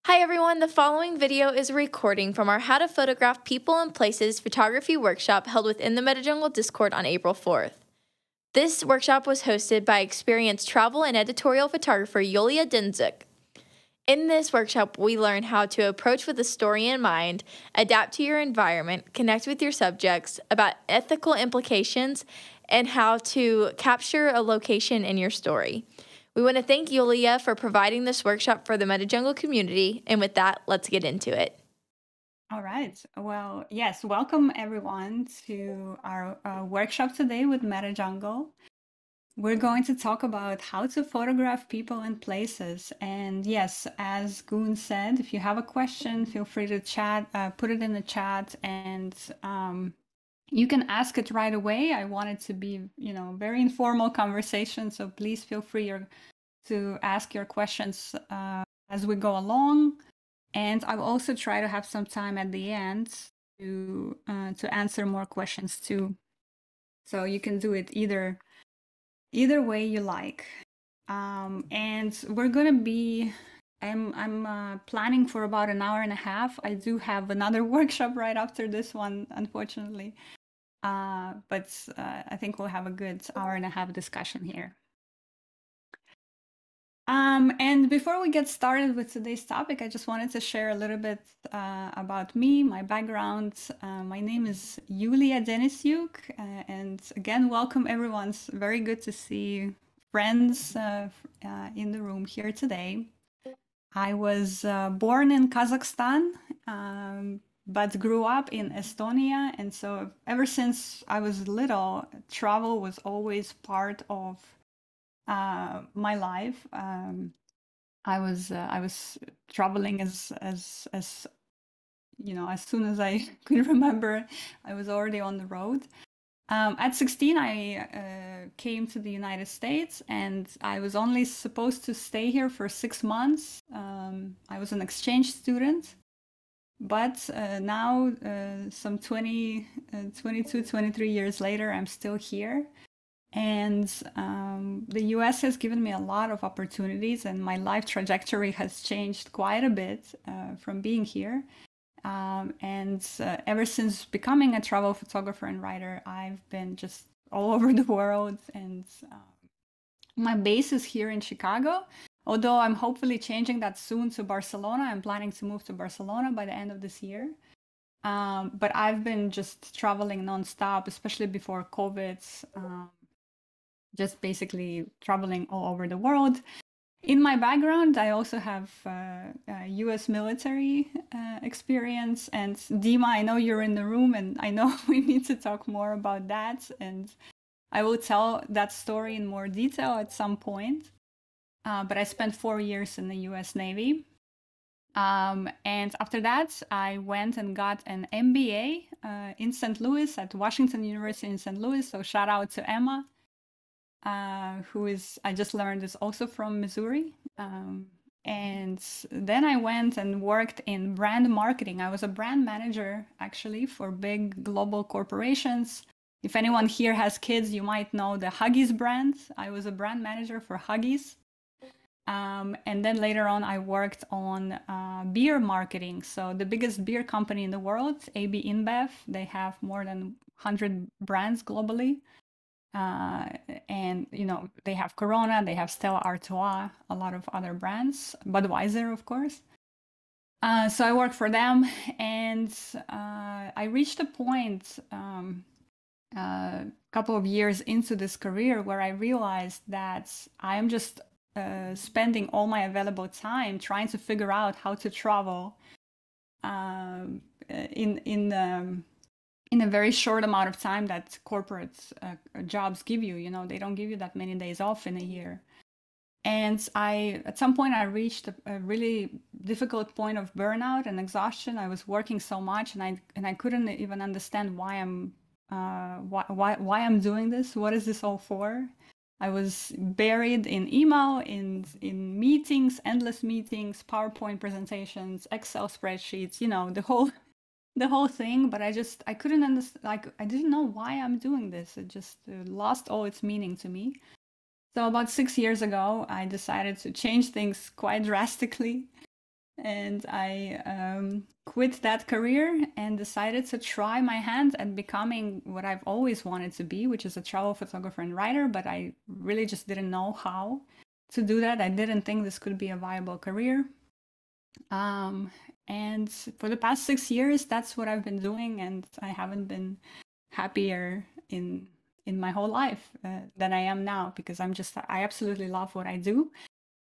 Hi everyone, the following video is a recording from our How to Photograph People and Places photography workshop held within the MetaJungle Discord on April 4th. This workshop was hosted by experienced travel and editorial photographer Yulia Denisyuk. In this workshop, we learn how to approach with a story in mind, adapt to your environment, connect with your subjects, about ethical implications, and how to capture a location in your story. We want to thank Yulia for providing this workshop for the MetaJungle community, and with that, let's get into it. All right. Well, yes, welcome everyone to our workshop today with MetaJungle. We're going to talk about how to photograph people and places. And yes, as Goon said, if you have a question, feel free to chat, put it in the chat, and you can ask it right away. I want it to be, very informal conversation, so please feel free to ask your questions as we go along. And I'll also try to have some time at the end to answer more questions too. So you can do it either way you like. And we're gonna be. I'm planning for about an hour and a half. I do have another workshop right after this one, unfortunately. But I think we'll have a good hour and a half discussion here. And before we get started with today's topic, I just wanted to share a little bit about me, my background. My name is Yulia Denisyuk, and again, welcome everyone. It's very good to see friends in the room here today. I was born in Kazakhstan, but grew up in Estonia, and so ever since I was little, travel was always part of my life. I was traveling as as soon as I could remember. I was already on the road. At 16, I came to the United States, and I was only supposed to stay here for 6 months. I was an exchange student, but now, some 22, 23 years later, I'm still here. And the US has given me a lot of opportunities, and my life trajectory has changed quite a bit from being here. And ever since becoming a travel photographer and writer, I've been just all over the world. And my base is here in Chicago, although I'm hopefully changing that soon to Barcelona. I'm planning to move to Barcelona by the end of this year. But I've been just traveling nonstop, especially before COVID. Just basically traveling all over the world. In my background, I also have US military experience. And Dima, I know you're in the room, and I know we need to talk more about that. And I will tell that story in more detail at some point. But I spent 4 years in the US Navy. And after that, I went and got an MBA in St. Louis at Washington University in St. Louis. So shout out to Emma. Who is, I just learned, is also from Missouri. And then I went and worked in brand marketing. I was a brand manager, actually, for big global corporations. If anyone here has kids, you might know the Huggies brand. I was a brand manager for Huggies. And then later on, I worked on beer marketing. So the biggest beer company in the world, AB InBev, they have more than 100 brands globally. And they have Corona, they have Stella Artois, a lot of other brands, Budweiser, of course. So I worked for them, and I reached a point a couple of years into this career where I realized that I am just spending all my available time trying to figure out how to travel in a very short amount of time that corporate jobs give you. They don't give you that many days off in a year. And at some point, I reached a really difficult point of burnout and exhaustion. I was working so much, and I couldn't even understand why I'm doing this. What is this all for? I was buried in email, in meetings, endless meetings, PowerPoint presentations, Excel spreadsheets. The whole thing, but I couldn't understand, I didn't know why I'm doing this. It just lost all its meaning to me. So about 6 years ago, I decided to change things quite drastically. And I quit that career and decided to try my hand at becoming what I've always wanted to be, which is a travel photographer and writer, but I really just didn't know how to do that. I didn't think this could be a viable career. And for the past 6 years, that's what I've been doing, and I haven't been happier in my whole life than I am now, because I absolutely love what I do,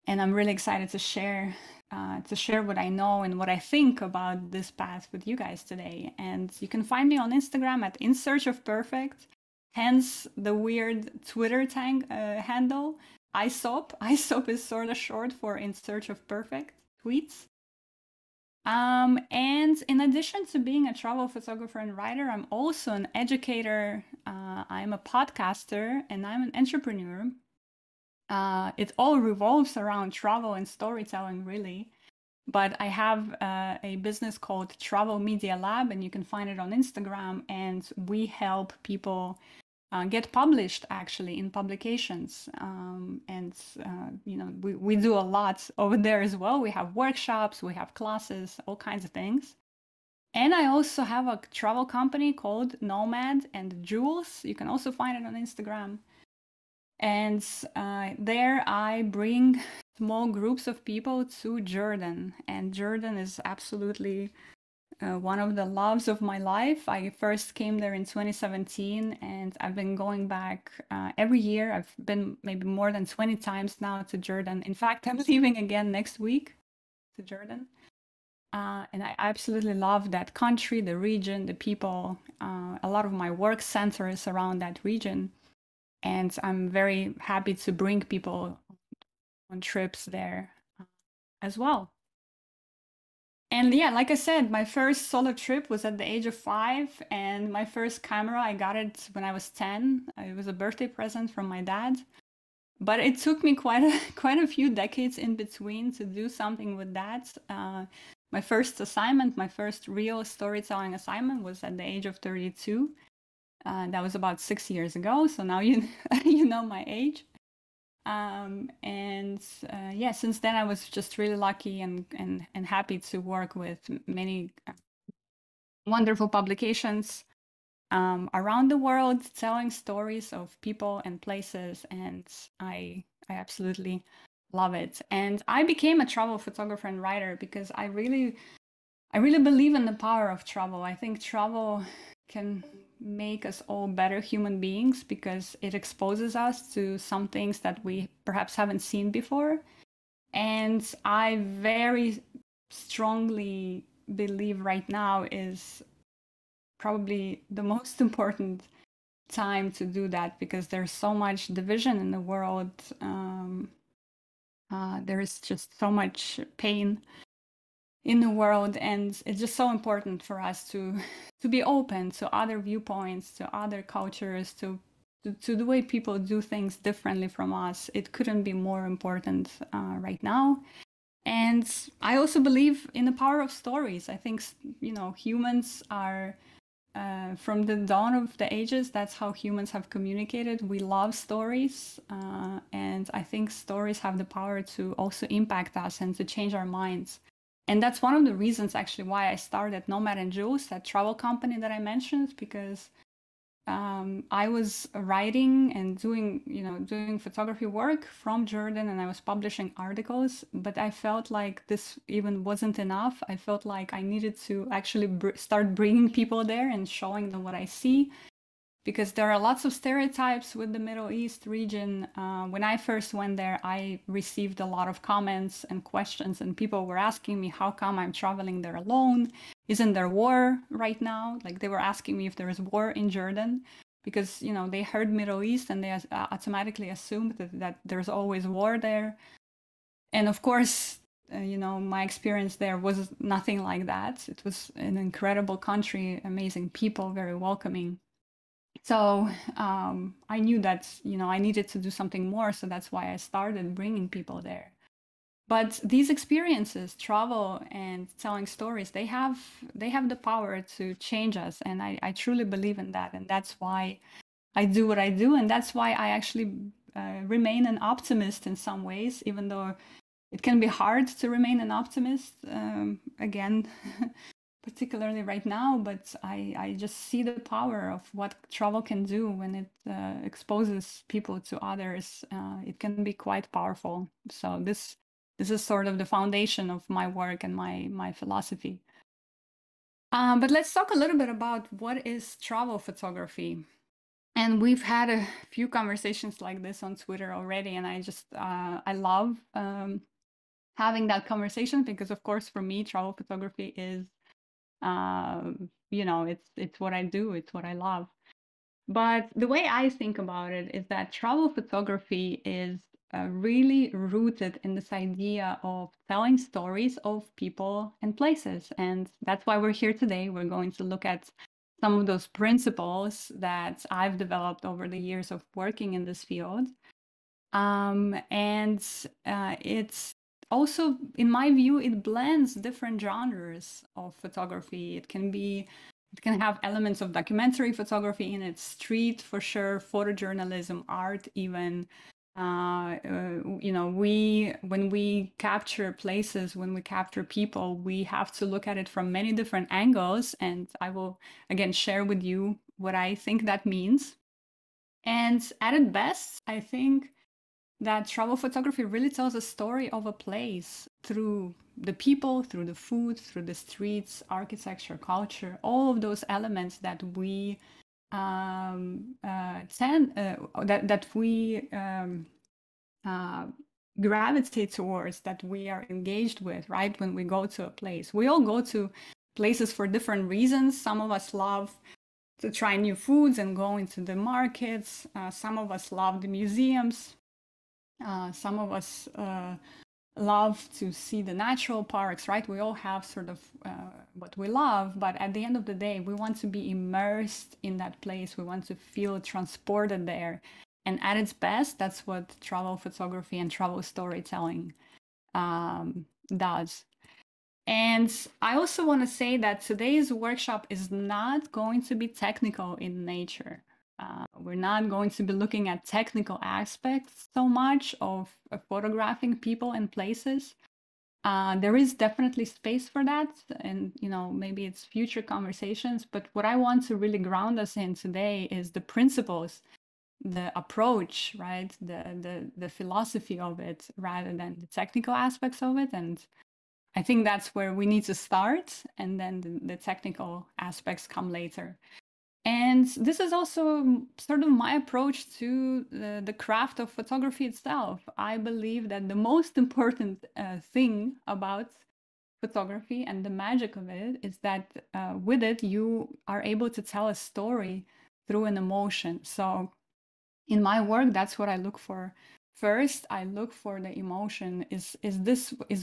and I'm really excited to share what I know and what I think about this path with you guys today. And you can find me on Instagram at In Search of Perfect, hence the weird Twitter handle ISOP. ISOP is sort of short for In Search of Perfect tweets. And in addition to being a travel photographer and writer, I'm also an educator. I'm a podcaster, and I'm an entrepreneur. It all revolves around travel and storytelling, really. But I have a business called Travel Media Lab, and you can find it on Instagram. And we help people get published, actually, in publications. We do a lot over there as well. We have workshops, we have classes, all kinds of things. And I also have a travel company called Nomad and Jewels. You can also find it on Instagram. And there I bring small groups of people to Jordan. And Jordan is absolutely one of the loves of my life. I first came there in 2017, and I've been going back every year. I've been maybe more than 20 times now to Jordan. In fact, I'm leaving again next week to Jordan. And I absolutely love that country, the region, the people. A lot of my work centers around that region. And I'm very happy to bring people on trips there as well. And yeah, like I said, my first solo trip was at the age of 5, and my first camera, I got it when I was 10. It was a birthday present from my dad. But it took me quite a few decades in between to do something with that. My first assignment, my first real storytelling assignment, was at the age of 32. That was about 6 years ago. So now you know my age. Yeah, since then I was just really lucky and happy to work with many wonderful publications around the world, telling stories of people and places, and I absolutely love it. And I became a travel photographer and writer because I really believe in the power of travel. I think travel can make us all better human beings because it exposes us to some things that we perhaps haven't seen before. And I very strongly believe right now is probably the most important time to do that, because there's so much division in the world. There is just so much pain in the world, and it's just so important for us to be open to other viewpoints, to other cultures, to the way people do things differently from us. It couldn't be more important right now. And I also believe in the power of stories. I think humans are from the dawn of the ages, that's how humans have communicated. We love stories, and I think stories have the power to also impact us and to change our minds. And that's one of the reasons actually why I started Nomad and Jules, that travel company that I mentioned, because I was writing and doing photography work from Jordan, and I was publishing articles, but I felt like this even wasn't enough. I felt like I needed to actually start bringing people there and showing them what I see, because there are lots of stereotypes with the Middle East region. When I first went there, I received a lot of comments and questions, and people were asking me, how come I'm traveling there alone? Isn't there war right now? Like, they were asking me if there is war in Jordan, because, they heard Middle East and they automatically assumed that there's always war there. And of course, my experience there was nothing like that. It was an incredible country, amazing people, very welcoming. So I knew that, I needed to do something more. So that's why I started bringing people there. But these experiences, travel and telling stories, they have the power to change us. And I truly believe in that. And that's why I do what I do. And that's why I actually remain an optimist in some ways, even though it can be hard to remain an optimist, again, particularly right now, but I just see the power of what travel can do when it exposes people to others. It can be quite powerful. So this is sort of the foundation of my work and my philosophy. But let's talk a little bit about what is travel photography. And we've had a few conversations like this on Twitter already, and I just I love having that conversation because, of course, for me, travel photography is it's what I do, it's what I love. But the way I think about it is that travel photography is really rooted in this idea of telling stories of people and places. And that's why we're here today. We're going to look at some of those principles that I've developed over the years of working in this field. It's also, in my view, it blends different genres of photography. It can have elements of documentary photography in it, street for sure, photojournalism, art even. When we capture places, when we capture people, we have to look at it from many different angles. And I will again share with you what I think that means. And at its best, I think that travel photography really tells a story of a place through the people, through the food, through the streets, architecture, culture, all of those elements that we gravitate towards, that we are engaged with, right? When we go to a place, we all go to places for different reasons. Some of us love to try new foods and go into the markets. Some of us love the museums. Some of us love to see the natural parks, right? We all have sort of what we love, but at the end of the day, we want to be immersed in that place. We want to feel transported there. And at its best, that's what travel photography and travel storytelling does. And I also want to say that today's workshop is not going to be technical in nature. We're not going to be looking at technical aspects so much of photographing people and places. There is definitely space for that, and maybe it's future conversations. But what I want to really ground us in today is the principles, the approach, right? The philosophy of it, rather than the technical aspects of it. And I think that's where we need to start, and then the technical aspects come later. And this is also sort of my approach to the craft of photography itself. I believe that the most important thing about photography and the magic of it is that with it, you are able to tell a story through an emotion. So in my work, that's what I look for. First, I look for the emotion. Is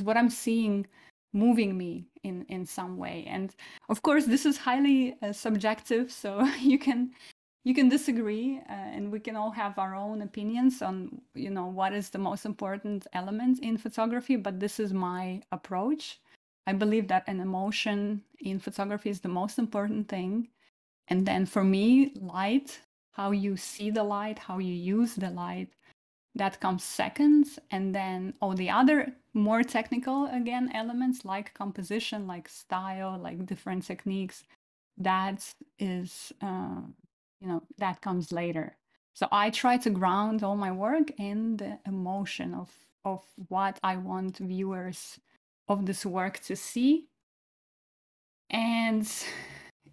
what I'm seeing moving me in some way? And of course, this is highly subjective, so you can disagree, and we can all have our own opinions on what is the most important element in photography. But this is my approach. I believe that an emotion in photography is the most important thing. And then for me, light, how you see the light, how you use the light, that comes second. And then all the other more technical, again, elements like composition, like style, like different techniques, that is, that comes later. So I try to ground all my work in the emotion of what I want viewers of this work to see. And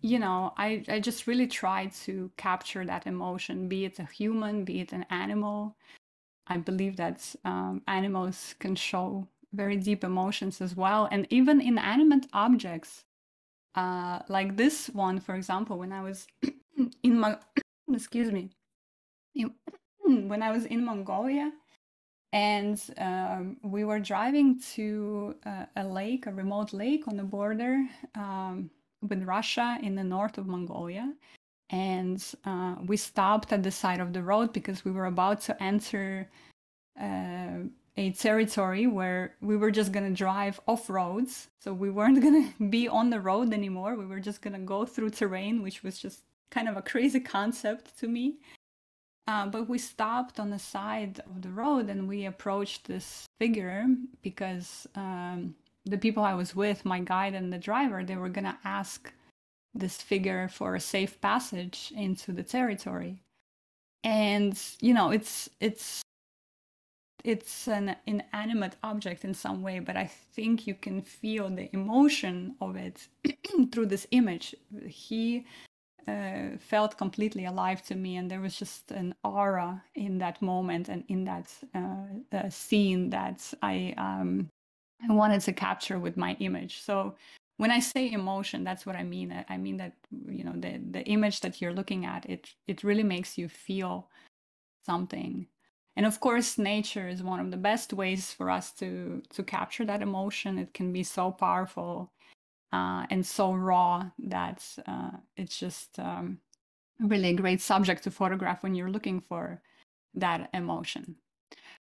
I just really try to capture that emotion, be it a human, be it an animal. I believe that animals can show very deep emotions as well. And even inanimate objects, like this one, for example, when I was in when I was in Mongolia, and we were driving to a lake, a remote lake on the border with Russia in the north of Mongolia. And we stopped at the side of the road because we were about to enter a territory where we were just going to drive off roads. So we weren't going to be on the road anymore. We were just going to go through terrain, which was just kind of a crazy concept to me. But we stopped on the side of the road and we approached this figure because the people I was with, my guide and the driver, they were going to ask this figure for a safe passage into the territory. And, you know, it's an inanimate object in some way, but I think you can feel the emotion of it through this image. He felt completely alive to me, and there was just an aura in that moment and in that scene that I wanted to capture with my image. So when I say emotion, that's what I mean. I mean that, you know, the image that you're looking at, it really makes you feel something. And of course, nature is one of the best ways for us to capture that emotion. It can be so powerful and so raw that it's just really a great subject to photograph when you're looking for that emotion.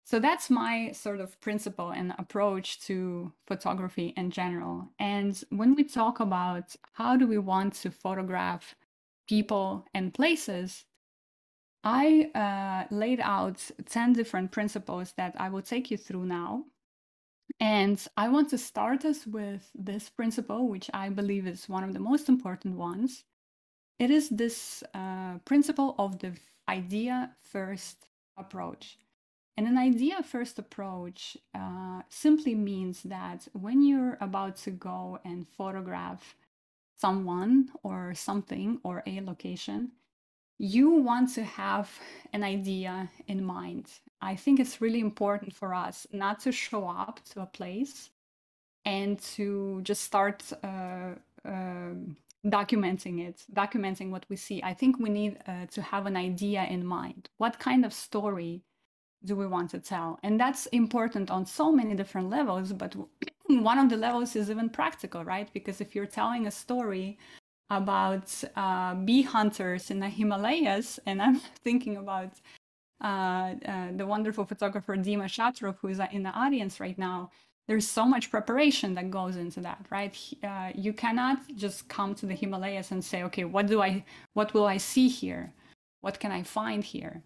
So that's my sort of principle and approach to photography in general. And when we talk about how do we want to photograph people and places, I laid out 10 different principles that I will take you through now. And I want to start us with this principle, which I believe is one of the most important ones. It is this principle of the idea first approach. And an idea first approach simply means that when you're about to go and photograph someone or something or a location, you want to have an idea in mind. I think it's really important for us not to show up to a place and to just start documenting what we see. I think we need to have an idea in mind. What kind of story do we want to tell? And that's important on so many different levels, but one of the levels is even practical, right? Because if you're telling a story about bee hunters in the Himalayas, and I'm thinking about the wonderful photographer Dima Shatrov, who is in the audience right now. There's so much preparation that goes into that, right? You cannot just come to the Himalayas and say, okay, what will I see here? What can I find here?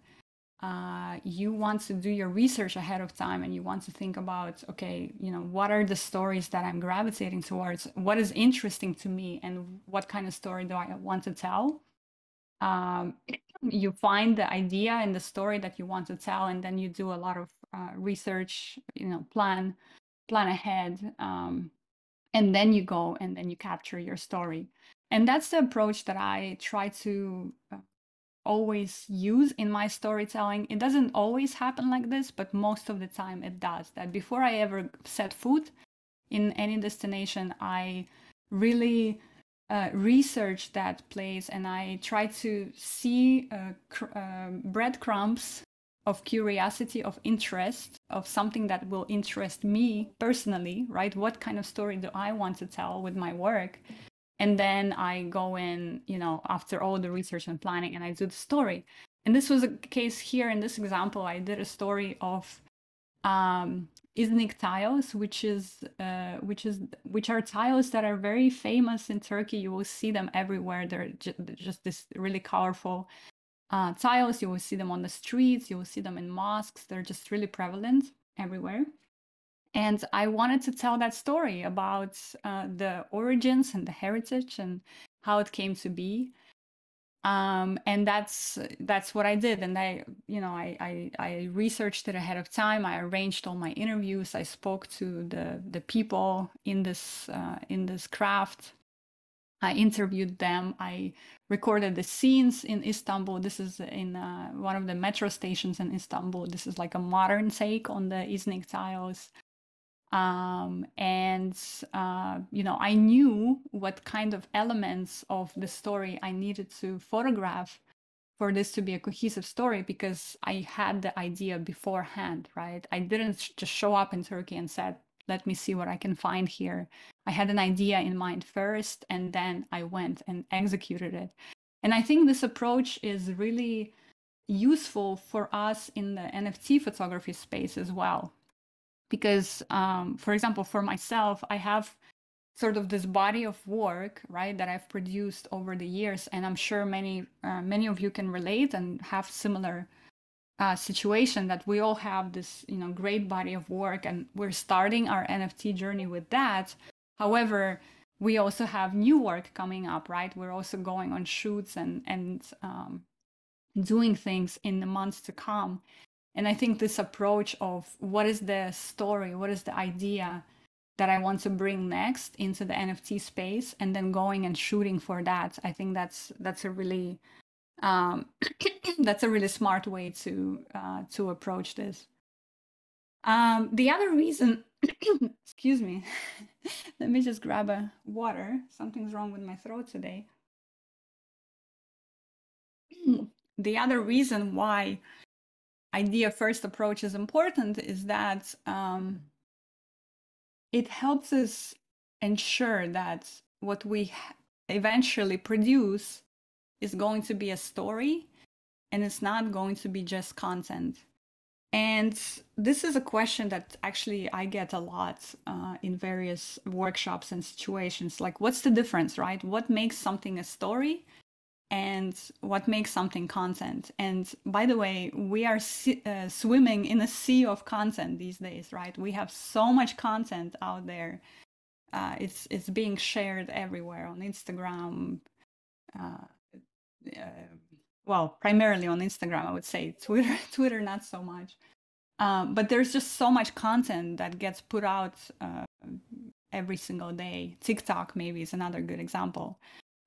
You want to do your research ahead of time, and you want to think about, okay, you know, what are the stories that I'm gravitating towards? What is interesting to me, and what kind of story do I want to tell? You find the idea and the story that you want to tell, and then you do a lot of research, you know, plan ahead, and then you go and then you capture your story. And that's the approach that I try to always use in my storytelling. It doesn't always happen like this, but most of the time it does. That before I ever set foot in any destination, I really research that place, and I try to see breadcrumbs of curiosity, of interest, of something that will interest me personally, right? What kind of story do I want to tell with my work? And then I go in, you know, after all the research and planning, and I do the story. And this was a case here in this example. I did a story of Iznik tiles, which are tiles that are very famous in Turkey. You will see them everywhere. They're just this really colorful tiles. You will see them on the streets. You will see them in mosques. They're just really prevalent everywhere. And I wanted to tell that story about the origins and the heritage and how it came to be. And that's what I did. And I researched it ahead of time. I arranged all my interviews. I spoke to the people in this craft. I interviewed them. I recorded the scenes in Istanbul. This is in one of the metro stations in Istanbul. This is like a modern take on the Iznik tiles. I knew what kind of elements of the story I needed to photograph for this to be a cohesive story, because I had the idea beforehand, right? I didn't just show up in Turkey and said, let me see what I can find here. I had an idea in mind first, and then I went and executed it. And I think this approach is really useful for us in the NFT photography space as well. Because, for example, for myself, I have sort of this body of work, right, that I've produced over the years, and I'm sure many of you can relate and have similar situation that we all have this, great body of work, and we're starting our NFT journey with that. However, we also have new work coming up, right? We're also going on shoots and doing things in the months to come. And I think this approach of what is the story, what is the idea that I want to bring next into the NFT space, and then going and shooting for that, I think that's a really that's a really smart way to approach this. The other reason, excuse me, let me just grab a water. Something's wrong with my throat today. The other reason why idea first approach is important is that it helps us ensure that what we eventually produce is going to be a story, and it's not going to be just content. And this is a question that actually I get a lot in various workshops and situations. Like, what's the difference, right? What makes something a story and what makes something content? And by the way, we are swimming in a sea of content these days, right? We have so much content out there. It's being shared everywhere on Instagram. Well, primarily on Instagram, I would say. Twitter not so much. But there's just so much content that gets put out every single day. TikTok maybe is another good example.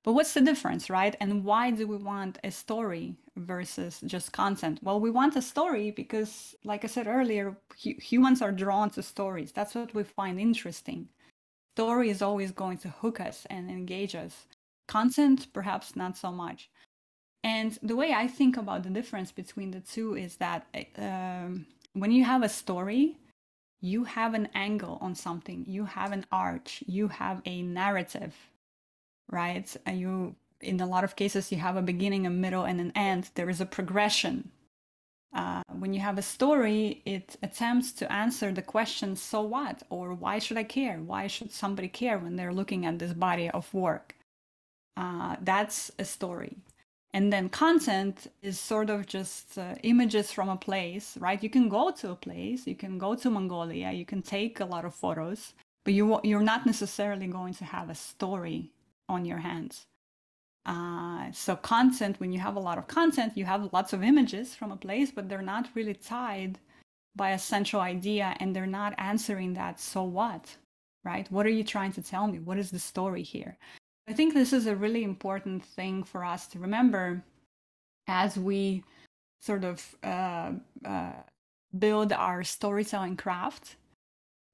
But what's the difference, right? And why do we want a story versus just content? Well, we want a story because, like I said earlier, humans are drawn to stories. That's what we find interesting. Story is always going to hook us and engage us. Content, perhaps not so much. And the way I think about the difference between the two is that when you have a story, you have an angle on something, you have an arch, you have a narrative, right? And in a lot of cases, you have a beginning, a middle, and an end. There is a progression. When you have a story, it attempts to answer the question, so what? Or why should I care? Why should somebody care when they're looking at this body of work? That's a story. And then content is sort of just images from a place, right? You can go to a place, you can go to Mongolia, you can take a lot of photos, but you're not necessarily going to have a story on your hands. So content, when you have a lot of content, you have lots of images from a place, but they're not really tied by a central idea, and they're not answering that, so what, right? What are you trying to tell me? What is the story here? I think this is a really important thing for us to remember as we sort of build our storytelling craft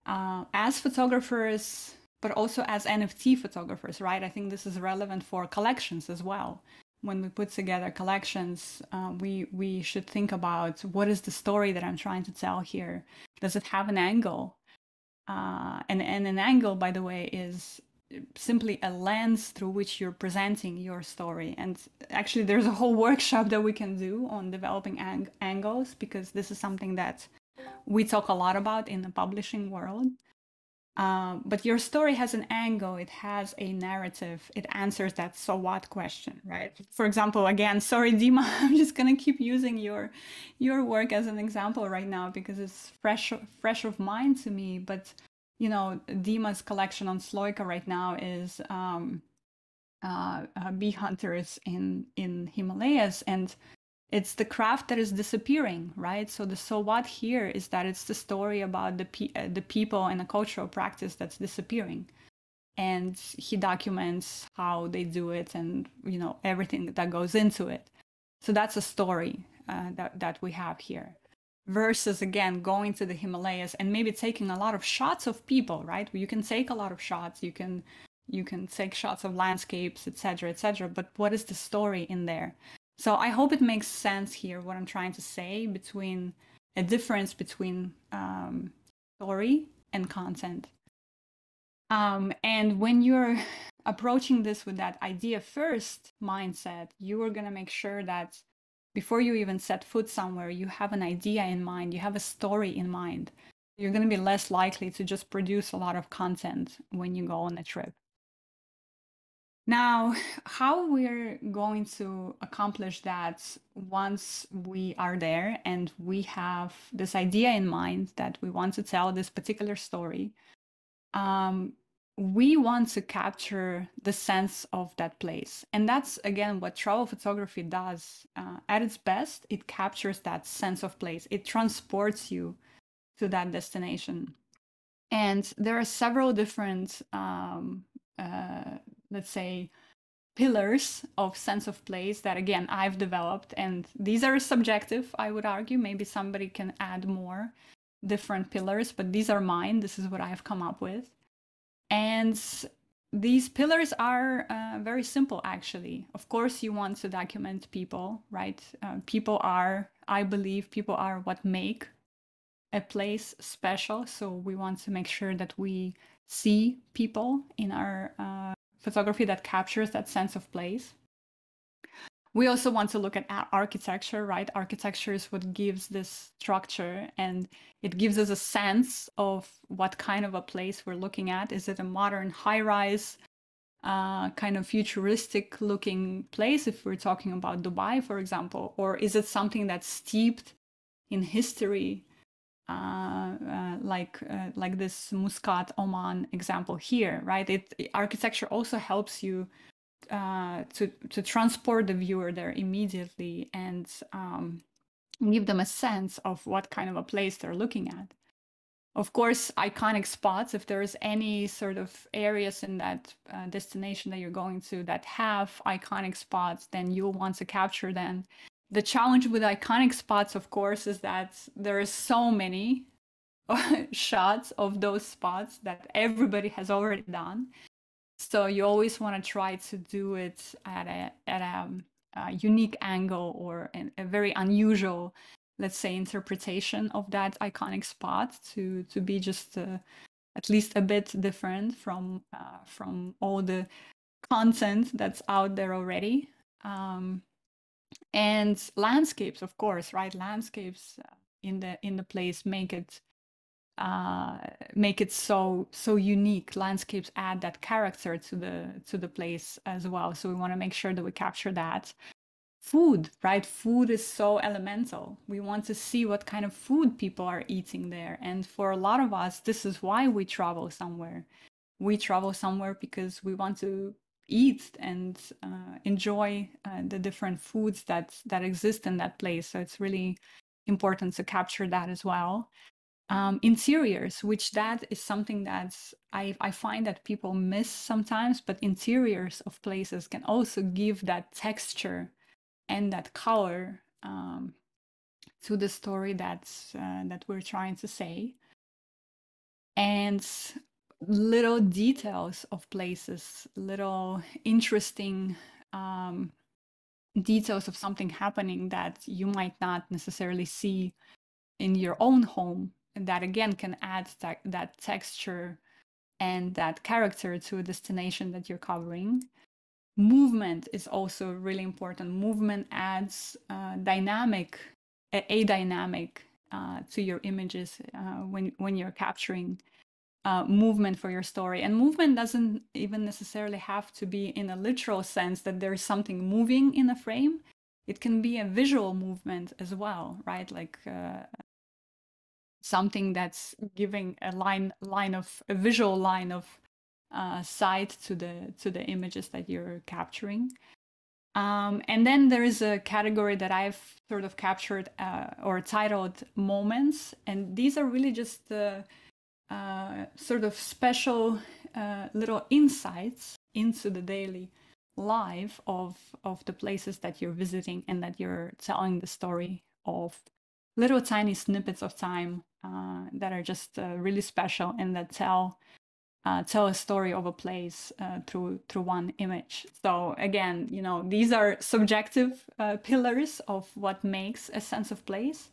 as photographers, but also as NFT photographers, right? I think this is relevant for collections as well. When we put together collections, we should think about, what is the story that I'm trying to tell here? Does it have an angle? And an angle, by the way, is simply a lens through which you're presenting your story. And actually, there's a whole workshop that we can do on developing angles, because this is something that we talk a lot about in the publishing world. But your story has an angle, it has a narrative, it answers that so what question, right? For example, again, sorry, Dima, I'm just gonna keep using your work as an example right now because it's fresh of mind to me. But Dima's collection on Sloika right now is bee hunters in Himalayas, and it's the craft that is disappearing, right? So the so what here is that it's the story about the people and a cultural practice that's disappearing, and he documents how they do it and everything that goes into it. So that's a story that we have here. Versus, again, going to the Himalayas and maybe taking a lot of shots of people, right? You can take a lot of shots, you can take shots of landscapes, etc., but what is the story in there? So I hope it makes sense here, what I'm trying to say, between a difference between story and content. And when you're approaching this with that idea first mindset, you are going to make sure that before you even set foot somewhere, you have an idea in mind, you have a story in mind. You're going to be less likely to just produce a lot of content when you go on a trip. Now, how we're going to accomplish that once we are there and we have this idea in mind that we want to tell this particular story, we want to capture the sense of that place. And that's, again, what travel photography does. At its best, it captures that sense of place. It transports you to that destination. And there are several different, let's say, pillars of sense of place that, again, I've developed. And these are subjective, I would argue. Maybe somebody can add more different pillars, but these are mine. This is what I've come up with. And these pillars are very simple, actually. Of course, you want to document people, right? I believe people are what make a place special. So we want to make sure that we see people in our photography that captures that sense of place. We also want to look at architecture, right? Architecture is what gives this structure, and it gives us a sense of what kind of a place we're looking at. Is it a modern high-rise, kind of futuristic looking place, if we're talking about Dubai, for example? Or is it something that's steeped in history, like this Muscat, Oman example here, right? Architecture also helps you to transport the viewer there immediately and give them a sense of what kind of a place they're looking at. Of course, iconic spots, if there's any sort of areas in that destination that you're going to that have iconic spots, then you'll want to capture them. The challenge with iconic spots, of course, is that there are so many shots of those spots that everybody has already done. So you always want to try to do it at a unique angle or a very unusual, let's say, interpretation of that iconic spot to be just at least a bit different from all the content that's out there already. And landscapes, of course, right? Landscapes in the place make it so unique. Landscapes add that character to the place as well. So we want to make sure that we capture that. Food, right? Food is so elemental. We want to see what kind of food people are eating there. And for a lot of us, this is why we travel somewhere. We travel somewhere because we want to eat and enjoy the different foods that exist in that place. So it's really important to capture that as well. Interiors, which that is something that I find that people miss sometimes, but interiors of places can also give that texture and that color to the story that we're trying to say. And little details of places, little interesting details of something happening that you might not necessarily see in your own home, and that again can add that texture and that character to a destination that you're covering. Movement is also really important. Movement adds a dynamic to your images when you're capturing movement for your story. And movement doesn't even necessarily have to be in a literal sense that there's something moving in a frame. It can be a visual movement as well, right? Like something that's giving a visual line of sight to the images that you're capturing. And then there is a category that I've sort of captured or titled moments, and these are really just sort of special little insights into the daily life of the places that you're visiting and that you're telling the story of. Little tiny snippets of time that are just really special and that tell a story of a place through one image. So again, these are subjective pillars of what makes a sense of place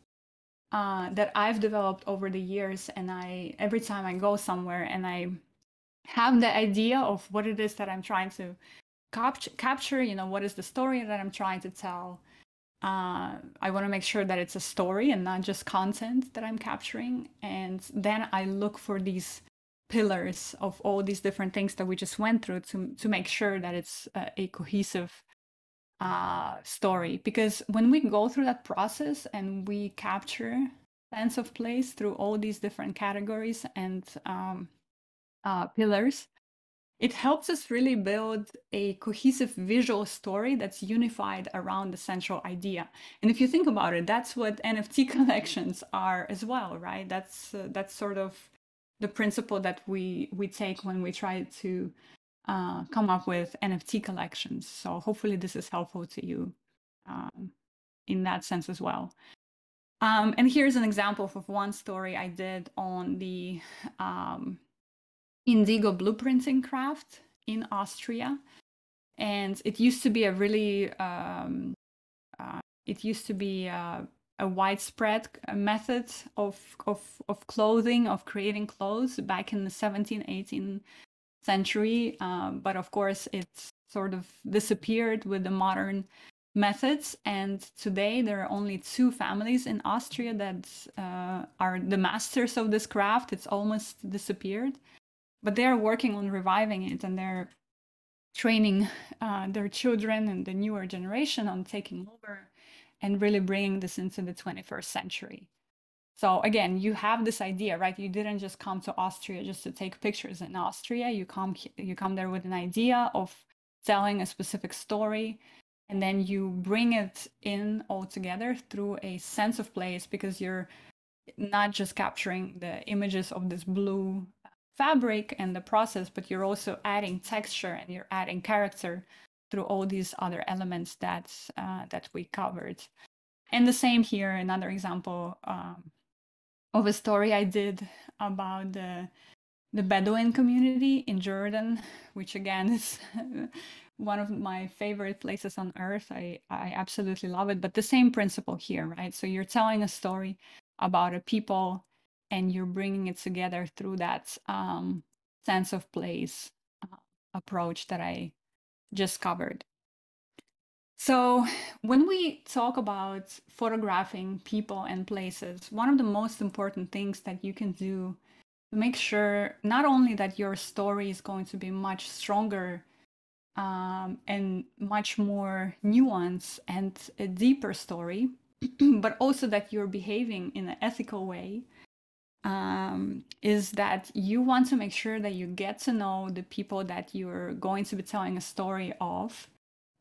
that I've developed over the years. And every time I go somewhere and I have the idea of what it is that I'm trying to capture, what is the story that I'm trying to tell. I want to make sure that it's a story and not just content that I'm capturing. And then I look for these pillars of all these different things that we just went through to make sure that it's a cohesive story. Because when we go through that process and we capture sense of place through all these different categories and pillars, it helps us really build a cohesive visual story that's unified around the central idea. And if you think about it, that's what NFT collections are as well, right? That's sort of the principle that we take when we try to come up with NFT collections. So hopefully this is helpful to you in that sense as well. And here's an example of one story I did on the Indigo blueprinting craft in Austria. And it used to be a really, a widespread method of clothing, of creating clothes back in the 17th, 18th century. But of course, it's sort of disappeared with the modern methods. And today there are only 2 families in Austria that are the masters of this craft. It's almost disappeared. But they're working on reviving it, and they're training their children and the newer generation on taking over and really bringing this into the 21st century. So again, you have this idea, right? You didn't just come to Austria just to take pictures in Austria. You come there with an idea of telling a specific story, and then you bring it in all together through a sense of place, because you're not just capturing the images of this blue fabric and the process, but you're also adding texture and you're adding character through all these other elements that we covered. And the same here, another example of a story I did about the Bedouin community in Jordan, which again is one of my favorite places on earth. I absolutely love it. But the same principle here, right? So you're telling a story about a people, and you're bringing it together through that sense of place approach that I just covered. So when we talk about photographing people and places, one of the most important things that you can do to make sure not only that your story is going to be much stronger and much more nuanced and a deeper story, but also that you're behaving in an ethical way, is that you want to make sure that you get to know the people that you're going to be telling a story of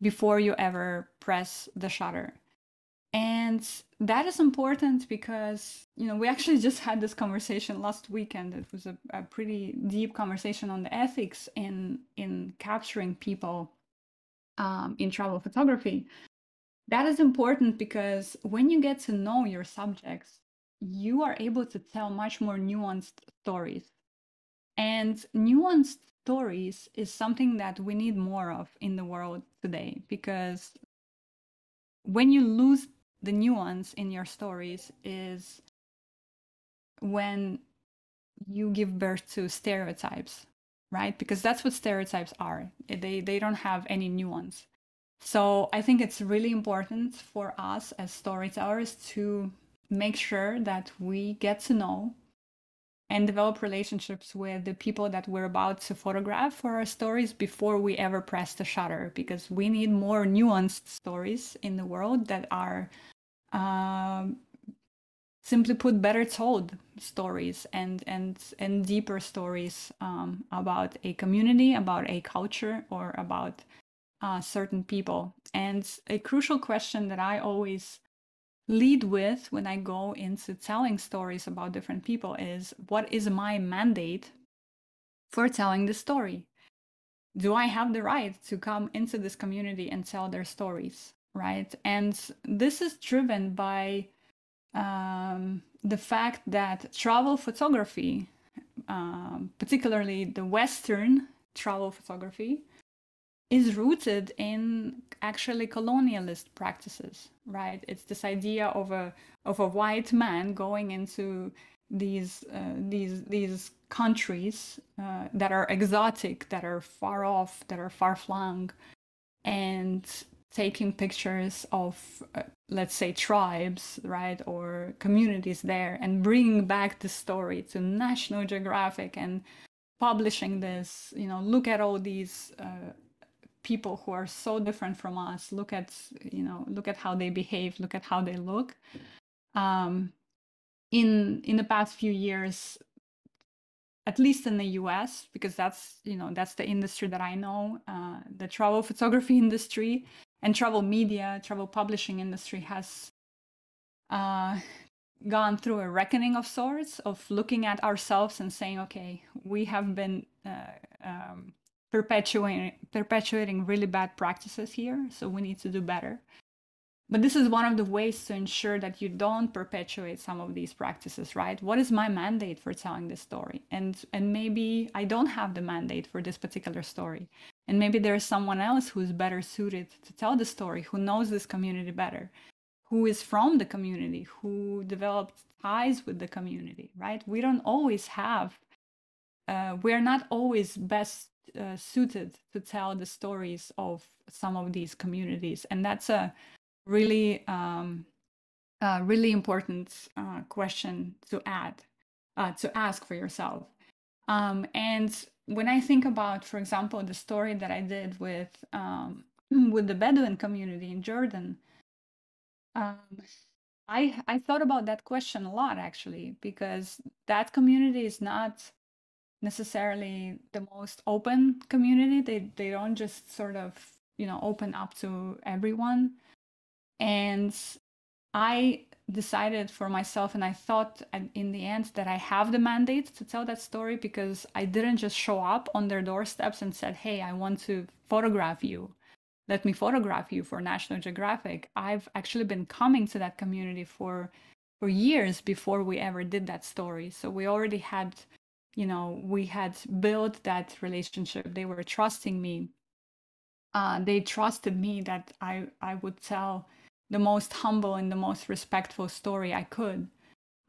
before you ever press the shutter. And that is important because, we actually just had this conversation last weekend. It was a pretty deep conversation on the ethics in capturing people in travel photography. That is important because when you get to know your subjects, you are able to tell much more nuanced stories. And nuanced stories is something that we need more of in the world today, because when you lose the nuance in your stories is when you give birth to stereotypes, right? Because that's what stereotypes are. They don't have any nuance. So I think it's really important for us as storytellers to make sure that we get to know and develop relationships with the people that we're about to photograph for our stories before we ever press the shutter, because we need more nuanced stories in the world that are, simply put, better told stories and deeper stories about a community, about a culture, or about certain people. And a crucial question that I always lead with when I go into telling stories about different people is, what is my mandate for telling the story? Do I have the right to come into this community and tell their stories, right? And this is driven by the fact that travel photography, particularly the Western travel photography, is rooted in actually colonialist practices, right? It's this idea of a white man going into these countries that are exotic, that are far off, that are far flung, and taking pictures of, let's say, tribes, right, or communities there, and bringing back the story to National Geographic and publishing this, look at all these people who are so different from us, look at how they behave, look at how they look. In the past few years, at least in the US, because that's the industry that I know, the travel photography industry and travel media, travel publishing industry has gone through a reckoning of sorts, of looking at ourselves and saying, okay, we have been perpetuating really bad practices here, so we need to do better. But this is one of the ways to ensure that you don't perpetuate some of these practices, right? What is my mandate for telling this story? And maybe I don't have the mandate for this particular story. And maybe there's someone else who's better suited to tell the story, who knows this community better, who is from the community, who developed ties with the community, right? We don't always have, we're not always best suited to tell the stories of some of these communities. And that's a really really important question to ask for yourself. And when I think about, for example, the story that I did with the Bedouin community in Jordan, I thought about that question a lot, actually, because that community is not necessarily the most open community. They don't just sort of open up to everyone. And I decided for myself, and I thought in the end that I have the mandate to tell that story, because I didn't just show up on their doorsteps and said, hey, I want to photograph you. Let me photograph you for National Geographic. I've actually been coming to that community for years before we ever did that story. So we already had, we had built that relationship. They were trusting me. They trusted me that I would tell the most humble and the most respectful story I could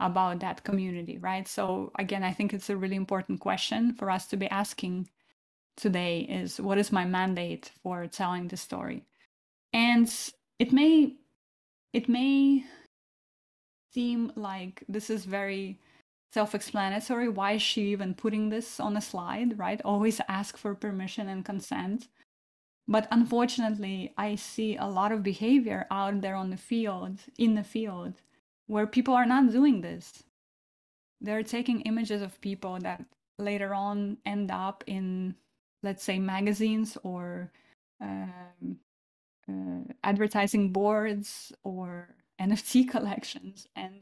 about that community, right? So again, I think it's a really important question for us to be asking today is, what is my mandate for telling the story? And it may seem like this is very self-explanatory. Why is she even putting this on a slide, right? Always ask for permission and consent. But unfortunately, I see a lot of behavior out there in the field, where people are not doing this. They're taking images of people that later on end up in, let's say, magazines or advertising boards or NFT collections, and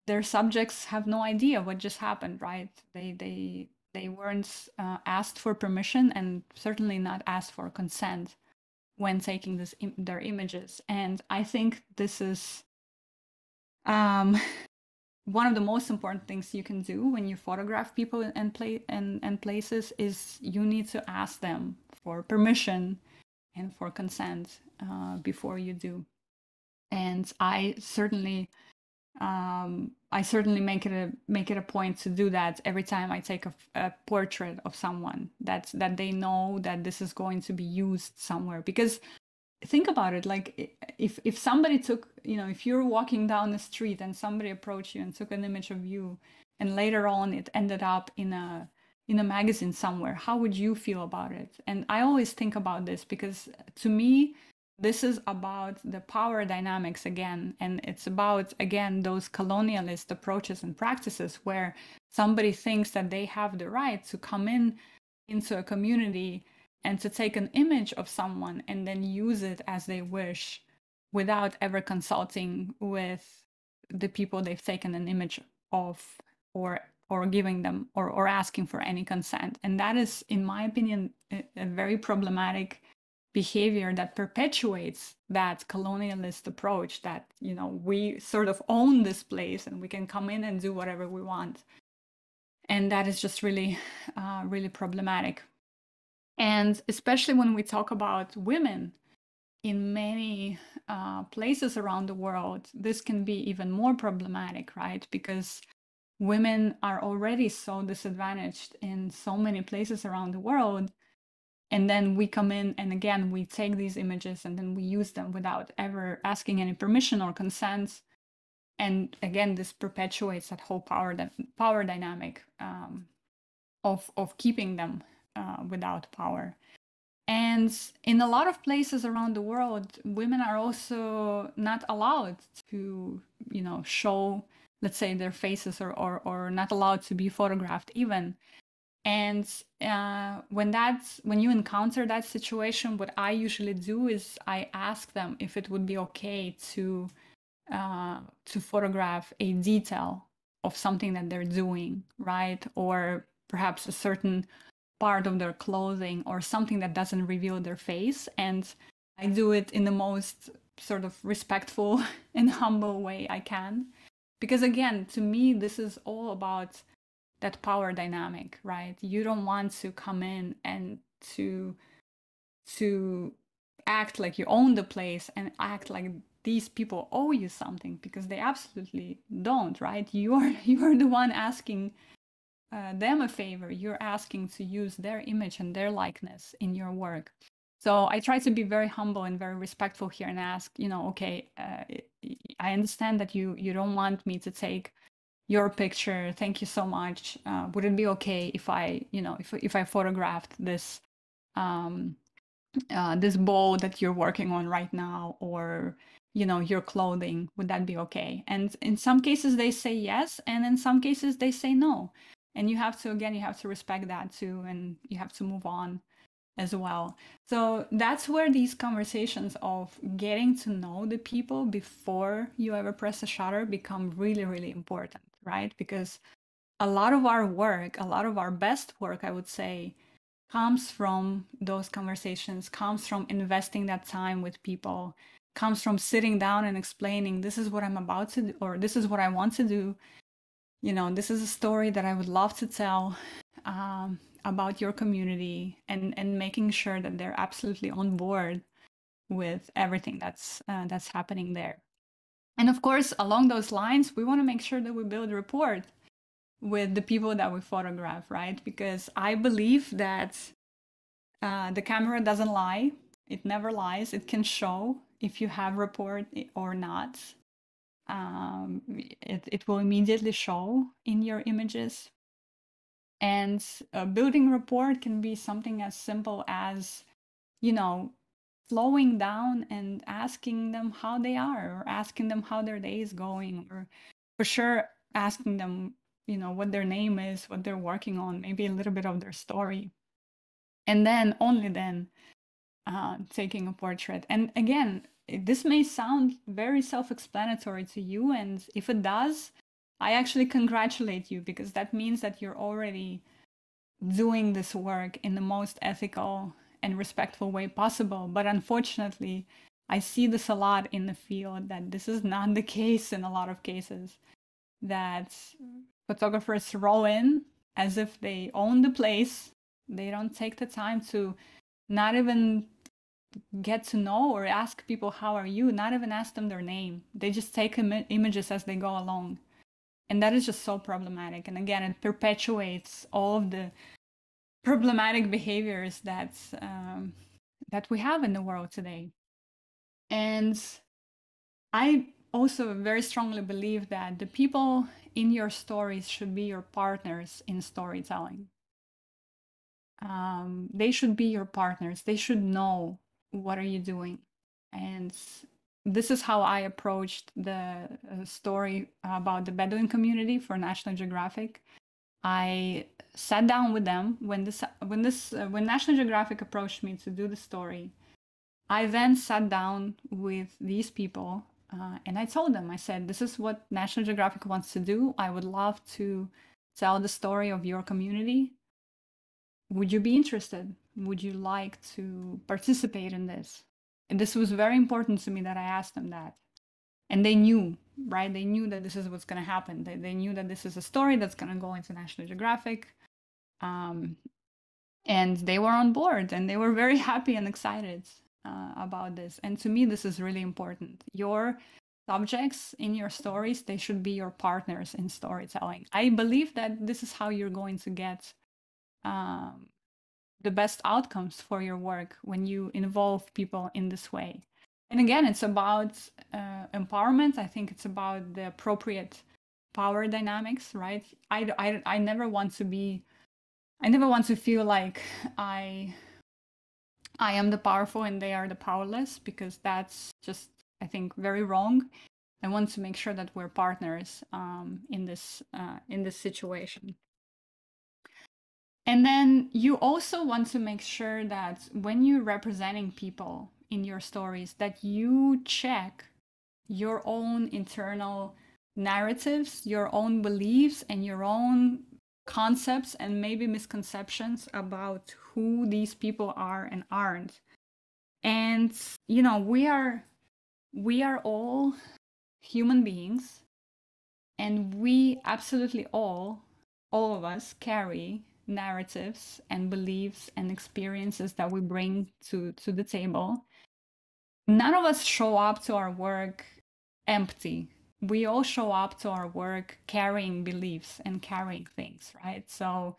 their subjects have no idea what just happened, right? They weren't asked for permission, and certainly not asked for consent when taking their images. And I think this is one of the most important things you can do when you photograph people and places is you need to ask them for permission and for consent before you do. And I certainly make it a point to do that every time I take a portrait of someone, that they know that this is going to be used somewhere. Because think about it, like if somebody took, if you're walking down the street and somebody approached you and took an image of you, and later on it ended up in a magazine somewhere, how would you feel about it? And I always think about this because to me, this is about the power dynamics again. And it's about, again, those colonialist approaches and practices where somebody thinks that they have the right to come into a community and to take an image of someone and then use it as they wish without ever consulting with the people they've taken an image of, or giving them or asking for any consent. And that is, in my opinion, a very problematic behavior that perpetuates that colonialist approach that, we sort of own this place and we can come in and do whatever we want. And that is just really, really problematic. And especially when we talk about women in many places around the world, this can be even more problematic, right? Because women are already so disadvantaged in so many places around the world. And then we come in and again, we take these images and then we use them without ever asking any permission or consent. And again, this perpetuates that whole power dynamic of keeping them without power. And in a lot of places around the world, women are also not allowed to, show, let's say, their faces, or not allowed to be photographed even. And when you encounter that situation, what I usually do is I ask them if it would be okay to photograph a detail of something that they're doing, right? Or perhaps a certain part of their clothing or something that doesn't reveal their face. And I do it in the most sort of respectful and humble way I can. Because again, to me, this is all about that power dynamic, right? You don't want to come in and to act like you own the place and act like these people owe you something, because they absolutely don't, right? You are the one asking them a favor. You're asking to use their image and their likeness in your work. So I try to be very humble and very respectful here and ask, okay, I understand that you don't want me to take your picture. Thank you so much. Would it be okay if I, if I photographed this this bowl that you're working on right now, or your clothing? Would that be okay? And in some cases they say yes, and in some cases they say no. And you have to respect that too, and you have to move on as well. So that's where these conversations of getting to know the people before you ever press a shutter become really, really important, right? Because a lot of our work, a lot of our best work, I would say, comes from those conversations, comes from investing that time with people, comes from sitting down and explaining, this is what I'm about to do, or this is what I want to do. This is a story that I would love to tell about your community, and making sure that they're absolutely on board with everything that's happening there. And of course, along those lines, we want to make sure that we build rapport with the people that we photograph, right? Because I believe that the camera doesn't lie. It never lies. It can show if you have rapport or not. It will immediately show in your images. And building rapport can be something as simple as, slowing down and asking them how they are, or asking them how their day is going, or for sure asking them, what their name is, what they're working on, maybe a little bit of their story. And then, only then, taking a portrait. And again, this may sound very self-explanatory to you, and if it does, I actually congratulate you, because that means that you're already doing this work in the most ethical and respectful way possible. But unfortunately, I see this a lot in the field, that this is not the case in a lot of cases, that photographers roll in as if they own the place. They don't take the time to not even get to know or ask people, how are you? Not even ask them their name. They just take images as they go along. And that is just so problematic. And again, it perpetuates all of the problematic behaviors that we have in the world today. And I also very strongly believe that the people in your stories should be your partners in storytelling. They should be your partners. They should know, what are you doing? And this is how I approached the story about the Bedouin community for National Geographic. I sat down with them when National Geographic approached me to do the story. I then sat down with these people and I told them, I said, this is what National Geographic wants to do. I would love to tell the story of your community. Would you be interested? Would you like to participate in this? And this was very important to me that I asked them that. And they knew, right? They knew that this is what's going to happen. They knew that this is a story that's going to go into National Geographic. And they were on board, and they were very happy and excited about this. And to me, this is really important. Your subjects in your stories, they should be your partners in storytelling. I believe that this is how you're going to get the best outcomes for your work, when you involve people in this way. And again, it's about empowerment. I think it's about the appropriate power dynamics, right? I never want to be I never want to feel like I am the powerful and they are the powerless, because that's just, I think, very wrong. I want to make sure that we're partners in this situation. And then you also want to make sure that when you're representing people in your stories, that you check your own internal narratives, your own beliefs, and your own concepts and maybe misconceptions about who these people are and aren't. And we are all human beings, and we absolutely all of us carry narratives and beliefs and experiences that we bring to the table. None of us show up to our work empty. We all show up to our work carrying beliefs and carrying things, right? So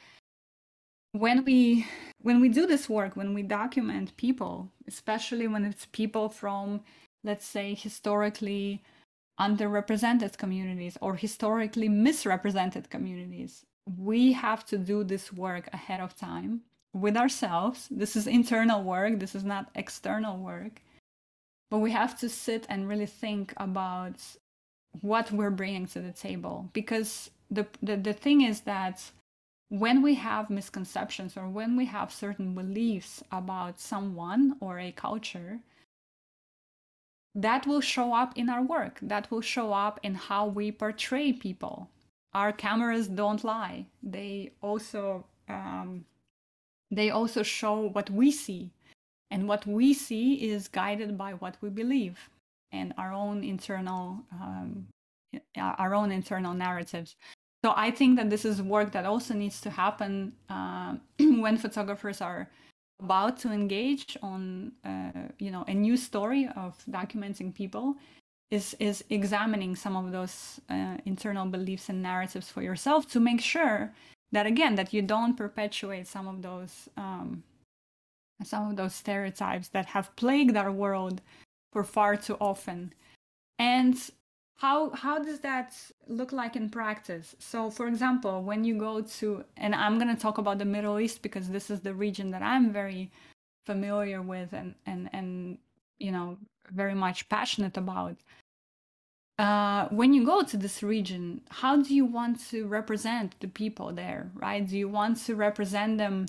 when we do this work, when we document people, especially when it's people from, let's say, historically underrepresented communities or historically misrepresented communities, we have to do this work ahead of time with ourselves. This is internal work, this is not external work. But we have to sit and really think about what we're bringing to the table. Because the thing is that when we have misconceptions or when we have certain beliefs about someone or a culture, that will show up in our work. That will show up in how we portray people. Our cameras don't lie. They also show what we see. And what we see is guided by what we believe and our own internal narratives. So I think that this is work that also needs to happen when photographers are about to engage on a new story of documenting people, is examining some of those internal beliefs and narratives for yourself, to make sure that, again, that you don't perpetuate some of those stereotypes that have plagued our world for far too often. And how does that look like in practice? So, for example, when you go to, and I'm going to talk about the Middle East because this is the region that I'm very familiar with and very much passionate about. When you go to this region, how do you want to represent the people there, right? Do you want to represent them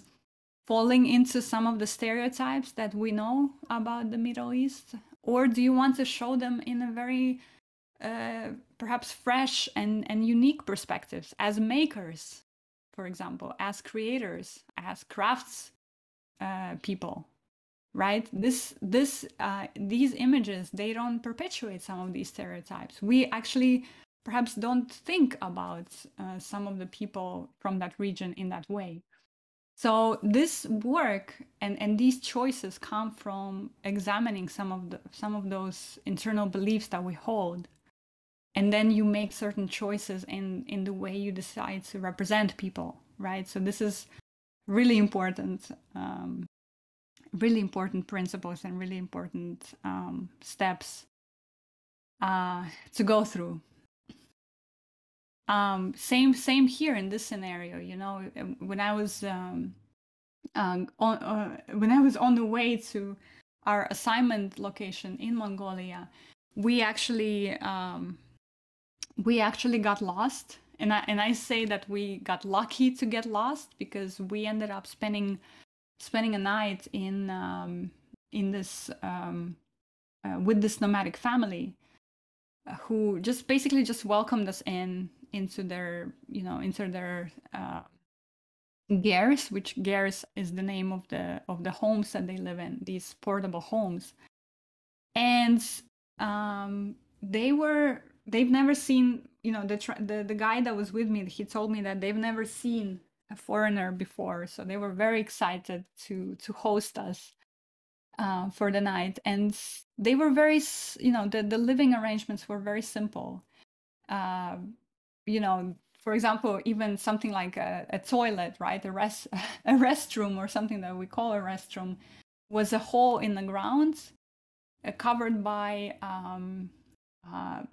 falling into some of the stereotypes that we know about the Middle East? Or do you want to show them in a very perhaps fresh and unique perspectives as makers, for example, as creators, as crafts people, right? These images, they don't perpetuate some of these stereotypes. We actually perhaps don't think about some of the people from that region in that way. So this work and these choices come from examining some of those internal beliefs that we hold, and then you make certain choices in the way you decide to represent people, right? So this is really important principles and really important steps to go through. Same here in this scenario. When I was on the way to our assignment location in Mongolia, we actually got lost, and I say that we got lucky to get lost, because we ended up spending a night in this with this nomadic family who just basically just welcomed us into their gers, which gers is the name of the homes that they live in, these portable homes. And they've never seen, the guy that was with me, he told me that they've never seen a foreigner before, so they were very excited to host us for the night. And they were very, the living arrangements were very simple. For example, even something like a toilet, right? A restroom, or something that we call a restroom, was a hole in the ground, covered by a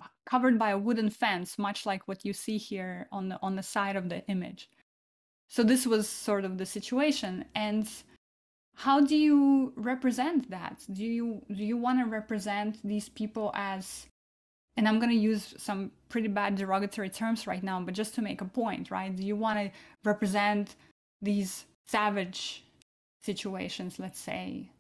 wooden fence, much like what you see here on the side of the image. So this was sort of the situation. And how do you represent that? Do you want to represent these people as, and I'm going to use some pretty bad derogatory terms right now, but just to make a point, right? Do you want to represent these savage situations, let's say?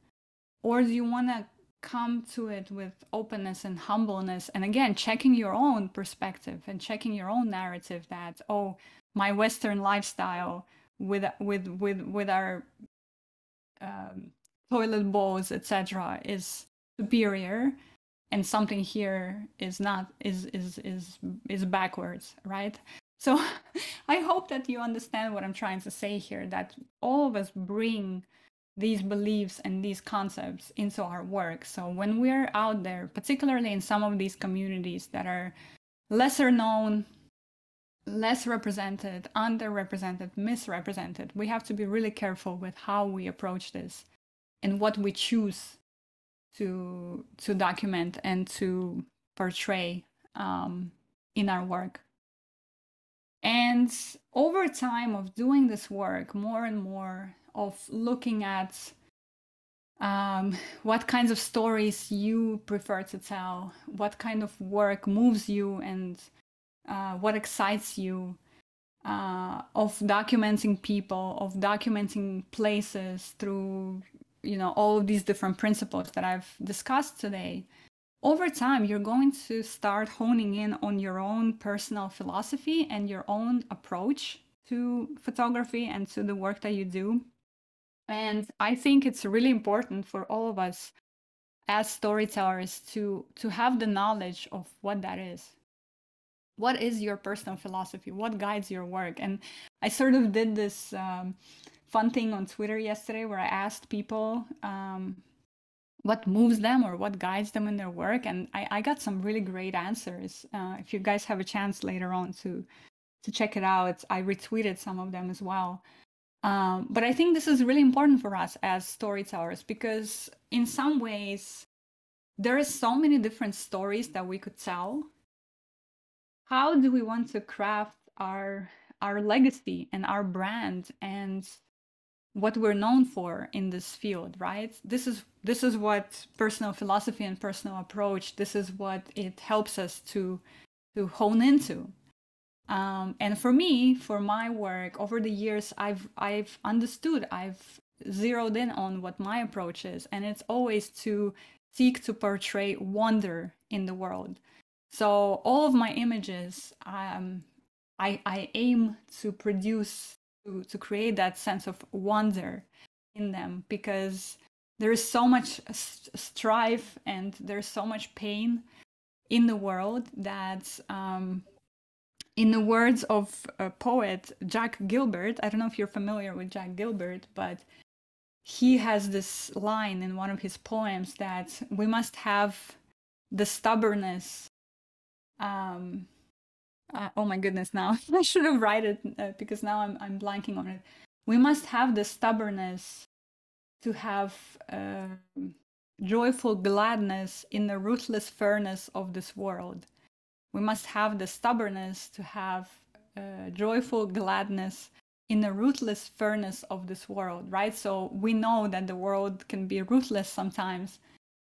Or do you want to come to it with openness and humbleness, and again, checking your own perspective and checking your own narrative that, oh, my Western lifestyle with our toilet bowls, etc., is superior, and something here is not is backwards, right? So I hope that you understand what I'm trying to say here, that all of us bring these beliefs and these concepts into our work. So when we're out there, particularly in some of these communities that are lesser known, less represented, underrepresented, misrepresented, we have to be really careful with how we approach this and what we choose to document and to portray in our work. And over time of doing this work, more and more of looking at what kinds of stories you prefer to tell, what kind of work moves you, and what excites you, of documenting people, of documenting places through, all of these different principles that I've discussed today. Over time, you're going to start honing in on your own personal philosophy and your own approach to photography and to the work that you do. And I think it's really important for all of us as storytellers to have the knowledge of what that is. What is your personal philosophy? What guides your work? And I sort of did this fun thing on Twitter yesterday where I asked people what moves them or what guides them in their work. And I got some really great answers. If you guys have a chance later on to check it out, I retweeted some of them as well. But I think this is really important for us as storytellers, because in some ways, there are so many different stories that we could tell. How do we want to craft our legacy and our brand and what we're known for in this field, right? This is what personal philosophy and personal approach, this is what it helps us to hone into. And for me, for my work over the years, I've understood, I've zeroed in on what my approach is, and it's always to seek to portray wonder in the world. So all of my images, I aim to produce, to create that sense of wonder in them, because there is so much strife and there's so much pain in the world that, in the words of a poet, Jack Gilbert, I don't know if you're familiar with Jack Gilbert, but he has this line in one of his poems that we must have the stubbornness. Oh my goodness, now I should have write it because now I'm blanking on it. We must have the stubbornness to have joyful gladness in the ruthless furnace of this world. We must have the stubbornness to have joyful gladness in the ruthless furnace of this world, right? So we know that the world can be ruthless sometimes,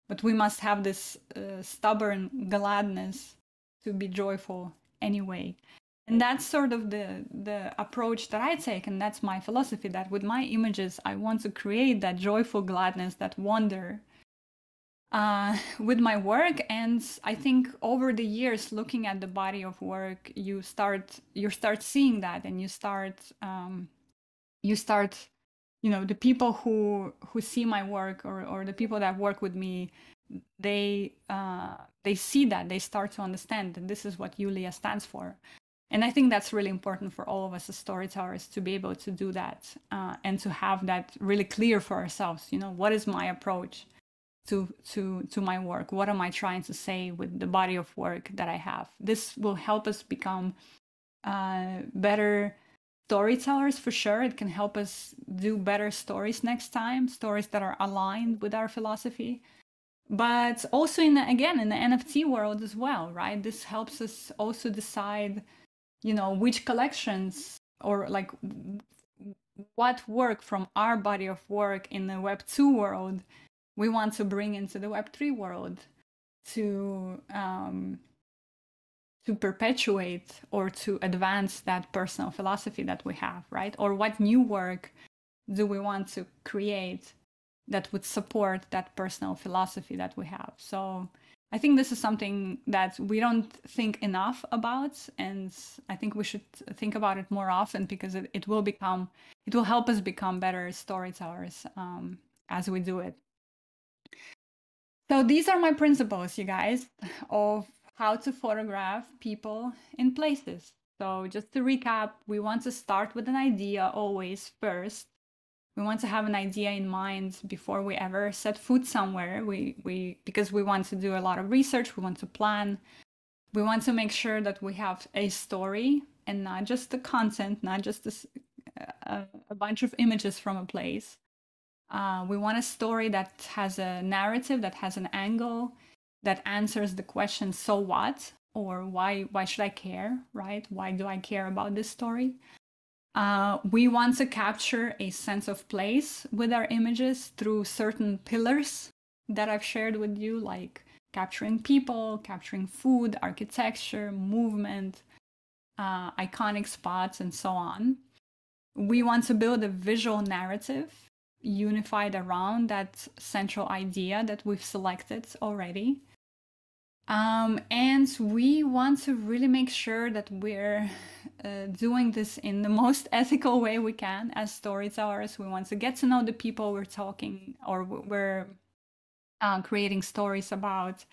but we must have this stubborn gladness to be joyful anyway. And that's sort of the approach that I take, and that's my philosophy, that with my images, I want to create that joyful gladness, that wonder with my work. And I think over the years, looking at the body of work, you start seeing that, and you start the people who see my work, or the people that work with me, they see that, they start to understand that this is what Yulia stands for. And I think that's really important for all of us as storytellers, to be able to do that, and to have that really clear for ourselves. What is my approach to my work? What am I trying to say with the body of work that I have? This will help us become better storytellers, for sure. It can help us do better stories next time, stories that are aligned with our philosophy. But also in the NFT world as well, right? This helps us also decide, which collections, or like what work from our body of work in the Web 2 world we want to bring into the Web 3 world to perpetuate or to advance that personal philosophy that we have, right? Or what new work do we want to create that would support that personal philosophy that we have? So I think this is something that we don't think enough about, and I think we should think about it more often, because it will help us become better storytellers as we do it. So these are my principles, you guys, of how to photograph people in places. So just to recap, we want to start with an idea always first. We want to have an idea in mind before we ever set foot somewhere. Because we want to do a lot of research, we want to plan. We want to make sure that we have a story and not just the content, not just a bunch of images from a place. We want a story that has a narrative, that has an angle, that answers the question, so what? Or why should I care, right? Why do I care about this story? We want to capture a sense of place with our images through certain pillars that I've shared with you, like capturing people, capturing food, architecture, movement, iconic spots, and so on. We want to build a visual narrative unified around that central idea that we've selected already. And we want to really make sure that we're doing this in the most ethical way we can as storytellers. We want to get to know the people we're talking or we're creating stories about.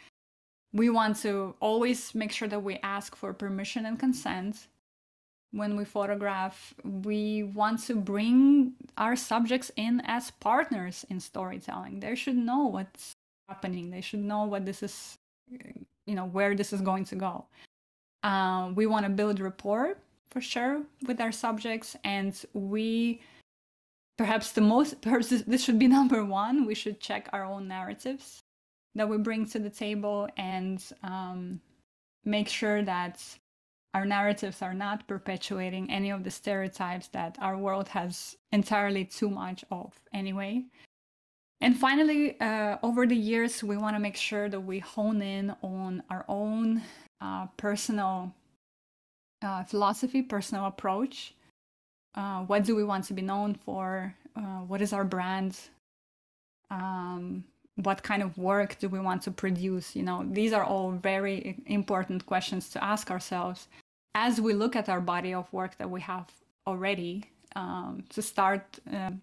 We want to always make sure that we ask for permission and consent when we photograph. We want to bring our subjects in as partners in storytelling. They should know what's happening. They should know what this is, where this is going to go. We want to build rapport for sure with our subjects, and perhaps this should be number one. We should check our own narratives that we bring to the table and make sure that our narratives are not perpetuating any of the stereotypes that our world has entirely too much of anyway. And finally, over the years, we want to make sure that we hone in on our own personal philosophy, personal approach. What do we want to be known for? What is our brand? What kind of work do we want to produce? These are all very important questions to ask ourselves as we look at our body of work that we have already, to start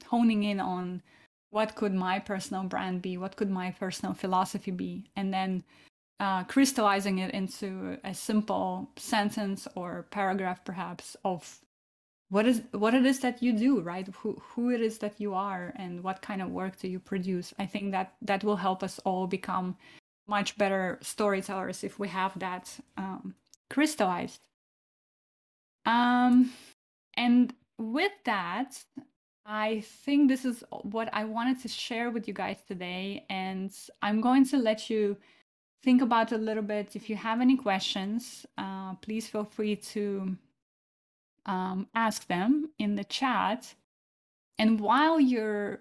honing in on what could my personal brand be, what could my personal philosophy be, and then crystallizing it into a simple sentence or paragraph perhaps of what it is that you do, right? Who it is that you are and what kind of work do you produce. I think that will help us all become much better storytellers if we have that crystallized. And with that, I think this is what I wanted to share with you guys today, and I'm going to let you think about it a little bit. If you have any questions, please feel free to ask them in the chat. And while you're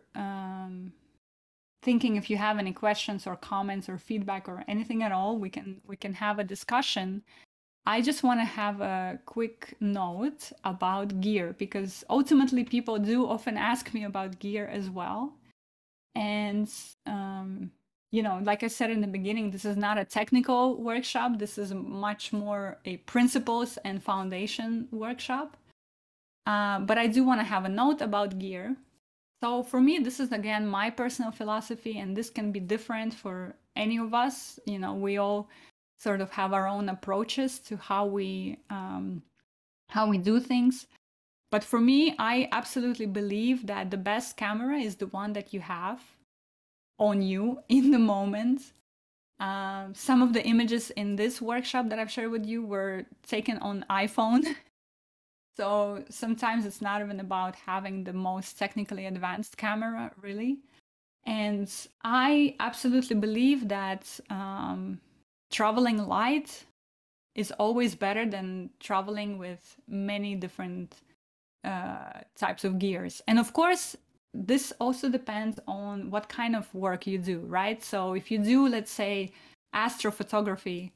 thinking, if you have any questions or comments or feedback or anything at all, we can have a discussion. I just want to have a quick note about gear, because ultimately people do often ask me about gear as well. And like I said in the beginning, this is not a technical workshop. This is much more a principles and foundation workshop. But I do want to have a note about gear. So for me, this is, again, my personal philosophy, and this can be different for any of us. We all sort of have our own approaches to how we do things. But for me, I absolutely believe that the best camera is the one that you have on you in the moment. Some of the images in this workshop that I've shared with you were taken on iPhone. So sometimes it's not even about having the most technically advanced camera, really. And I absolutely believe that traveling light is always better than traveling with many different types of gears. And of course, this also depends on what kind of work you do, right? So if you do, let's say, astrophotography,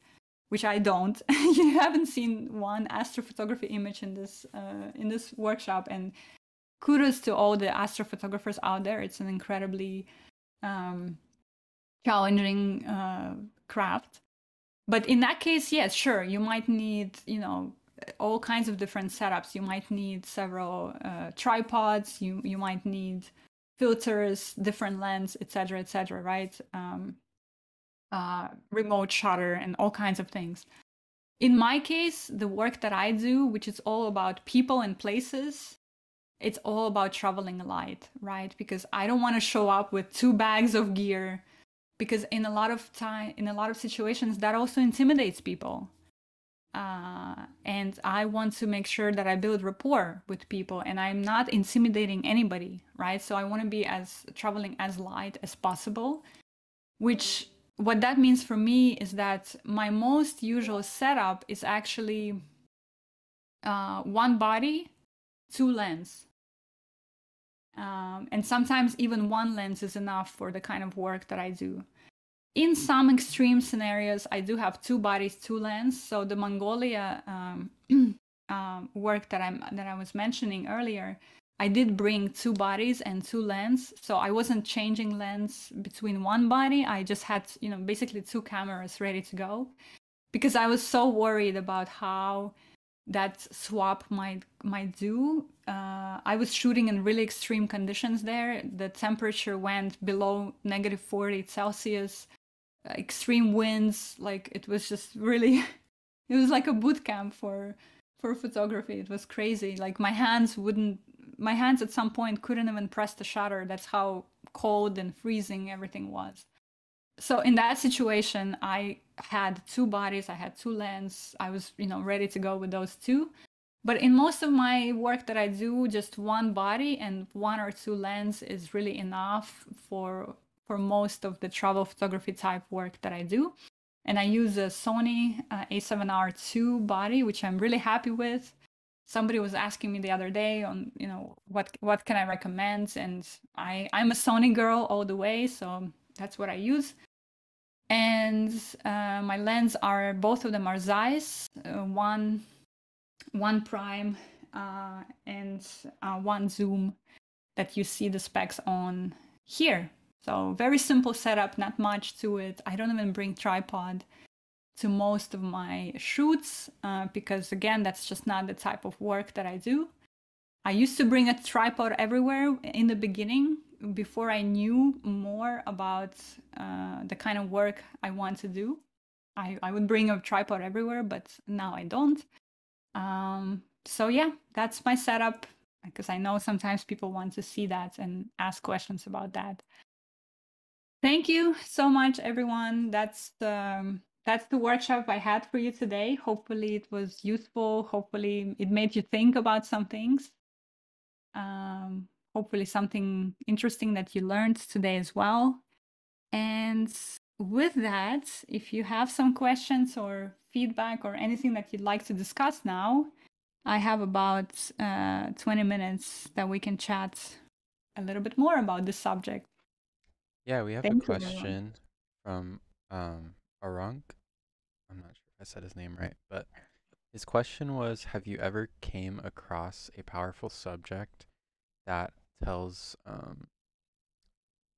which I don't, you haven't seen one astrophotography image in this workshop, and kudos to all the astrophotographers out there. It's an incredibly challenging craft. But in that case, yes, sure, you might need, all kinds of different setups. You might need several tripods. You might need filters, different lens, etc., right? Remote shutter and all kinds of things. In my case, the work that I do, which is all about people and places, it's all about traveling light, right? Because I don't want to show up with 2 bags of gear, because in a lot of situations, that also intimidates people. And I want to make sure that I build rapport with people, and I'm not intimidating anybody, right? So I want to be traveling as light as possible, which what that means for me is that my most usual setup is actually 1 body, 2 lens. And sometimes even 1 lens is enough for the kind of work that I do. In some extreme scenarios, I do have 2 bodies, 2 lens. So the Mongolia work that I was mentioning earlier, I did bring 2 bodies and 2 lens. So I wasn't changing lens between 1 body. I just had, basically 2 cameras ready to go, because I was so worried about how that swap might do. I was shooting in really extreme conditions there. The temperature went below -40 Celsius, extreme winds. Like, it was just really, it was like a boot camp for photography. It was crazy. Like, my hands at some point couldn't even press the shutter. That's how cold and freezing everything was. So in that situation, I had 2 bodies, I had 2 lenses. I was, ready to go with those 2. But in most of my work that I do, just 1 body and 1 or 2 lenses is really enough for most of the travel photography type work that I do. And I use a Sony A7R II body, which I'm really happy with. Somebody was asking me the other day on, what can I recommend? And I'm a Sony girl all the way, so that's what I use. And my lens both of them are Zeiss, one prime and 1 zoom that you see the specs on here. So very simple setup, not much to it. I don't even bring tripod to most of my shoots because, again, that's just not the type of work that I do. I used to bring a tripod everywhere in the beginning, before I knew more about the kind of work I want to do. I would bring a tripod everywhere, but now I don't. So yeah, that's my setup, because I know sometimes people want to see that and ask questions about that. Thank you so much, everyone. That's the workshop I had for you today. Hopefully it was useful. Hopefully it made you think about some things. Hopefully something interesting that you learned today as well. And with that, if you have some questions or feedback or anything that you'd like to discuss now, I have about 20 minutes that we can chat a little bit more about this subject. Yeah, we have a Thank you, everyone. question from Arunk. I'm not sure if I said his name right, but his question was, have you ever came across a powerful subject that tells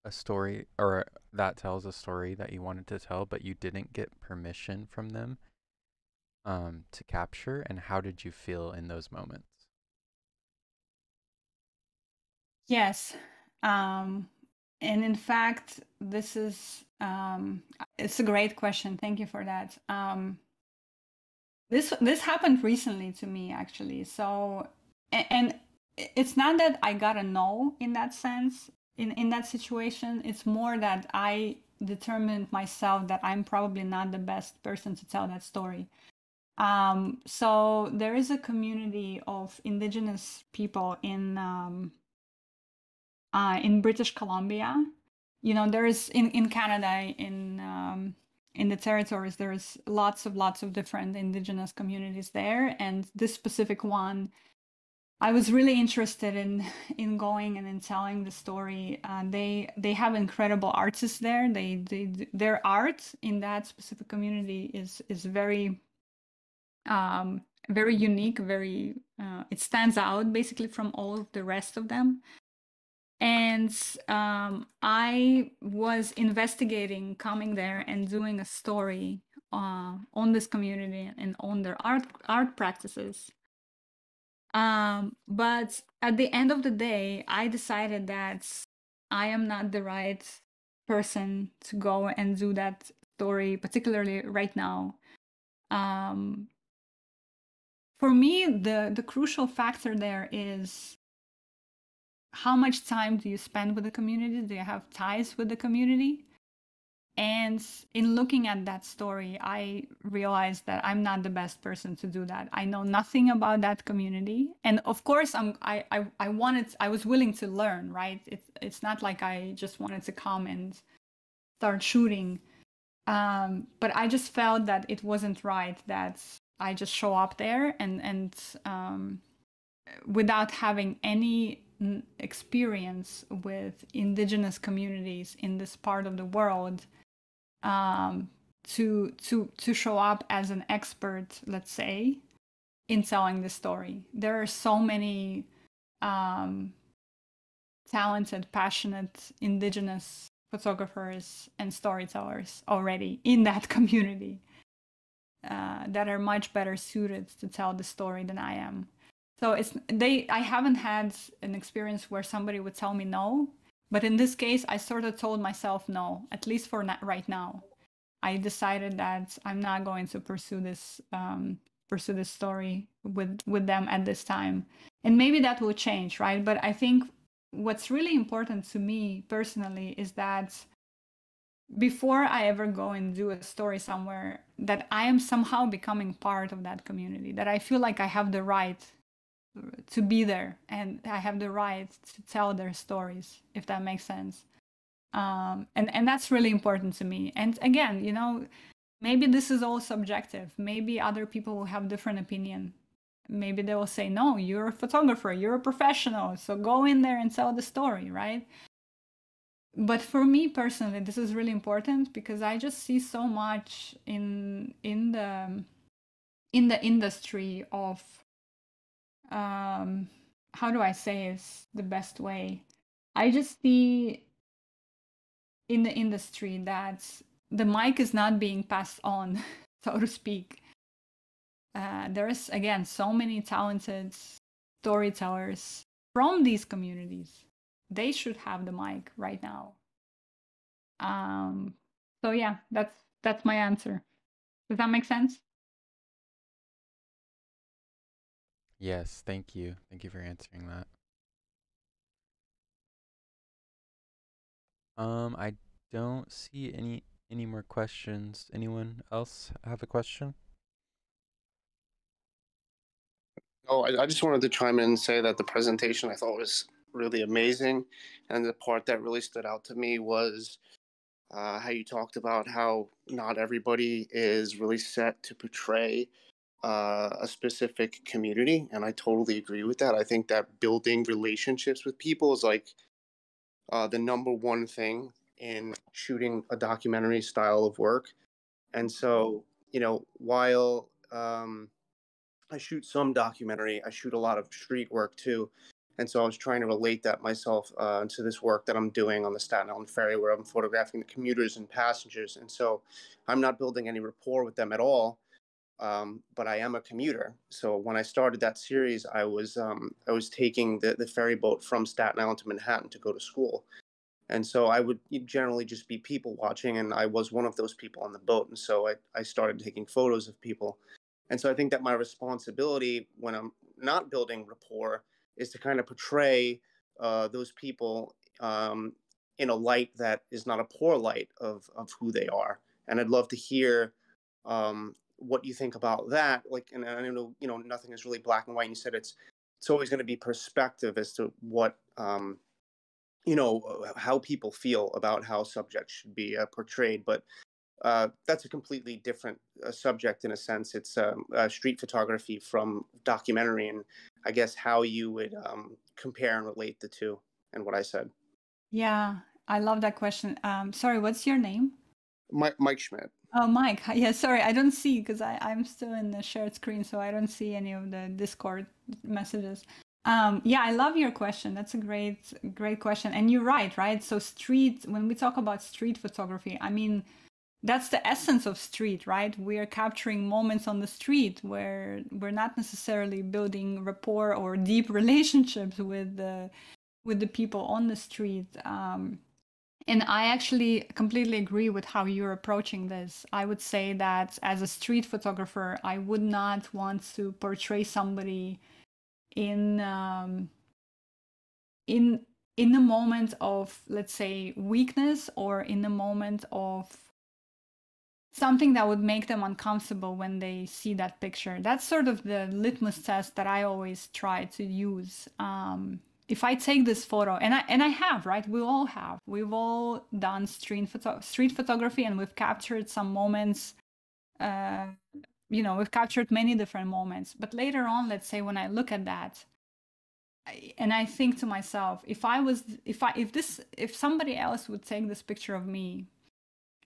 a story, or that tells a story that you wanted to tell, but you didn't get permission from them to capture, and how did you feel in those moments? Yes. And in fact, this is it's a great question. Thank you for that. This happened recently to me, actually. So, and it's not that I got a no in that sense, in that situation. It's more that I determined myself that I'm probably not the best person to tell that story. So there is a community of indigenous people in British Columbia. There is in Canada, in the territories, there's lots of different indigenous communities there, and this specific one I was really interested in going and in telling the story. They have incredible artists there. Their art in that specific community is very very unique. Very it stands out basically from all of the rest of them. And I was investigating coming there and doing a story on this community and on their art practices. But at the end of the day, I decided that I am not the right person to go and do that story, particularly right now. For me, the crucial factor there is how much time do you spend with the community? Do you have ties with the community? And in looking at that story, I realized that I'm not the best person to do that. I know nothing about that community, and of course, I was willing to learn. Right? It's not like I just wanted to come and start shooting, but I just felt that it wasn't right that I just show up there and without having any experience with indigenous communities in this part of the world, to show up as an expert, let's say, in telling the story. There are so many talented, passionate indigenous photographers and storytellers already in that community that are much better suited to tell the story than I am. So I haven't had an experience where somebody would tell me no, but in this case, I sort of told myself no, at least for right now. I decided that I'm not going to pursue this story with them at this time, and maybe that will change, right? But I think what's really important to me personally is that before I ever go and do a story somewhere, that I am somehow becoming part of that community, that I feel like I have the right to be there and I have the right to tell their stories, if that makes sense. And that's really important to me. And again, maybe this is all subjective. Maybe other people will have different opinion. Maybe they will say, no, you're a photographer, you're a professional, so go in there and tell the story, right? But for me personally, this is really important because I just see so much in the industry of how do I say is the best way? I just see in the industry that the mic is not being passed on, so to speak. There is, again, so many talented storytellers from these communities. They should have the mic right now. So yeah, that's my answer. Does that make sense? Yes, thank you. Thank you for answering that. I don't see any more questions. Anyone else have a question? Oh, I just wanted to chime in and say that the presentation I thought was really amazing. And the part that really stood out to me was how you talked about how not everybody is really set to portray a specific community. And I totally agree with that. I think that building relationships with people is like the number one thing in shooting a documentary style of work. And so, while I shoot some documentary, I shoot a lot of street work too. And so I was trying to relate that myself to this work that I'm doing on the Staten Island Ferry, where I'm photographing the commuters and passengers. And so I'm not building any rapport with them at all, but I am a commuter. So when I started that series, I was taking the ferry boat from Staten Island to Manhattan to go to school. And so I would generally just be people watching, and I was one of those people on the boat. And so I started taking photos of people. And so I think that my responsibility when I'm not building rapport is to kind of portray those people in a light that is not a poor light of who they are. And I'd love to hear what you think about that. Like, and I know, nothing is really black and white. And you said it's always going to be perspective as to what, how people feel about how subjects should be portrayed. But that's a completely different subject in a sense. It's street photography from documentary, and I guess how you would compare and relate the two, and what I said. Yeah, I love that question. Sorry, what's your name? Mike Schmidt. Oh, Mike. Yeah, sorry, I don't see because I'm still in the shared screen, so I don't see any of the Discord messages. Yeah, I love your question. That's a great question. And you're right? So when we talk about street photography, I mean, that's the essence of street, right? We are capturing moments on the street where we're not necessarily building rapport or deep relationships with the people on the street. And I actually completely agree with how you're approaching this. I would say that as a street photographer, I would not want to portray somebody in a moment of, let's say, weakness, or in a moment of something that would make them uncomfortable when they see that picture. That's sort of the litmus test that I always try to use. If I take this photo, and I have, right? We all have. We've all done street photography, and we've captured some moments. We've captured many different moments. But later on, let's say when I look at that, and I think to myself, if somebody else would take this picture of me,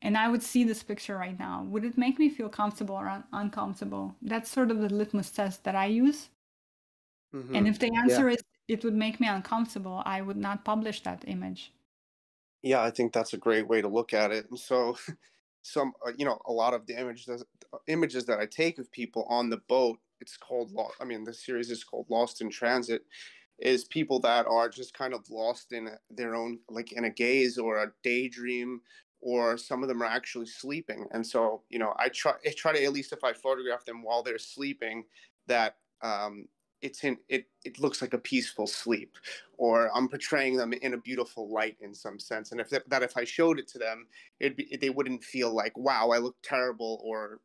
and I would see this picture right now, would it make me feel comfortable or uncomfortable? That's sort of the litmus test that I use. Mm-hmm. And if the answer is it would make me uncomfortable, I would not publish that image. Yeah, I think that's a great way to look at it. And so a lot of the images that I take of people on the boat, it's called, the series is called Lost in Transit, is people that are just kind of lost in their own, like in a gaze or a daydream, or some of them are actually sleeping. And so, I try to, at least if I photograph them while they're sleeping, that it looks like a peaceful sleep, or I'm portraying them in a beautiful light in some sense. And if I showed it to them, they wouldn't feel like, wow, I look terrible or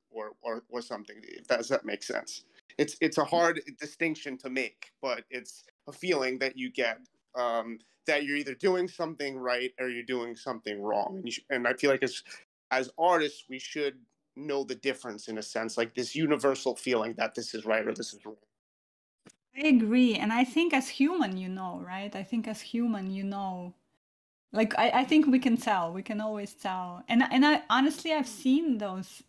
something. Does that make sense? It's a hard distinction to make, but it's a feeling that you get, that you're either doing something right or you're doing something wrong. And I feel like as artists, we should know the difference, in a sense, like this universal feeling that this is right or this is wrong. I agree. And I think as human, right? I think as human, like I think we can tell. We can always tell. And I honestly, I've seen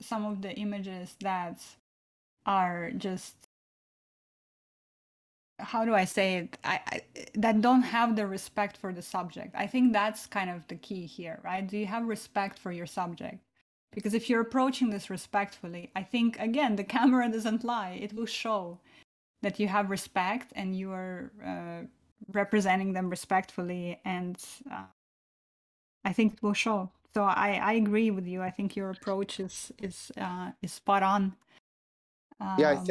some of the images that are just, how do I say it? That don't have the respect for the subject. I think that's kind of the key here, right? Do you have respect for your subject? Because if you're approaching this respectfully, I think, again, the camera doesn't lie. It will show that you have respect and you are representing them respectfully, and I think it will show. So I agree with you. I think your approach is spot on. Yeah,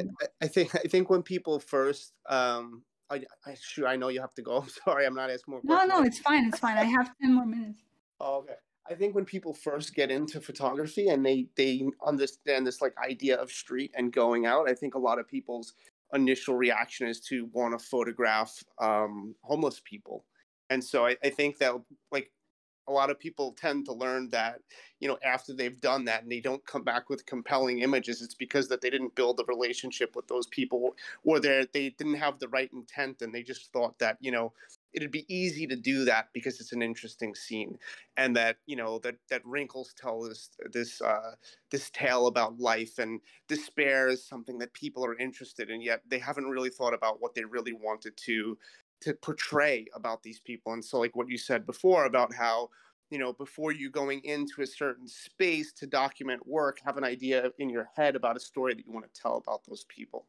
I think when people first, I know you have to go. I'm sorry, I'm not asking more questions. No, it's fine. It's fine. I have 10 more minutes. Oh, okay. I think when people first get into photography and they understand this like idea of street and going out, I think a lot of people's initial reaction is to want to photograph homeless people. And so I think that, like, a lot of people tend to learn that, after they've done that and they don't come back with compelling images, it's because that they didn't build a relationship with those people, or they didn't have the right intent, and they just thought that, it'd be easy to do that because it's an interesting scene, and that, that wrinkles tell this tale about life, and despair is something that people are interested in, yet they haven't really thought about what they really wanted to portray about these people. And so, like what you said before about how, before you going into a certain space to document work, have an idea in your head about a story that you want to tell about those people.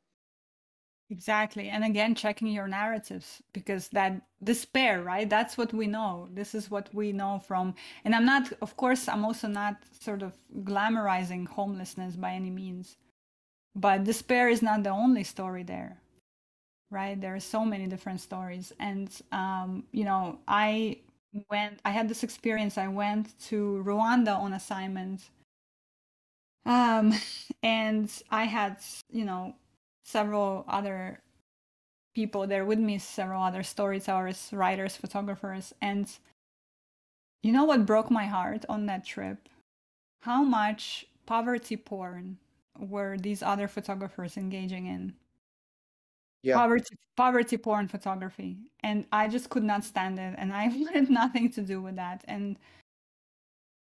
Exactly. And again, checking your narratives, because that despair, right? That's what we know. This is what we know from, and I'm also not sort of glamorizing homelessness by any means, but despair is not the only story there, right? There are so many different stories. And, I had this experience. I went to Rwanda on assignment. And I had, several other people there with me, several other storytellers, writers, photographers. And you know what broke my heart on that trip how much poverty porn were these other photographers engaging in. Yeah. Poverty porn photography. And I just could not stand it. And I wanted nothing to do with that. And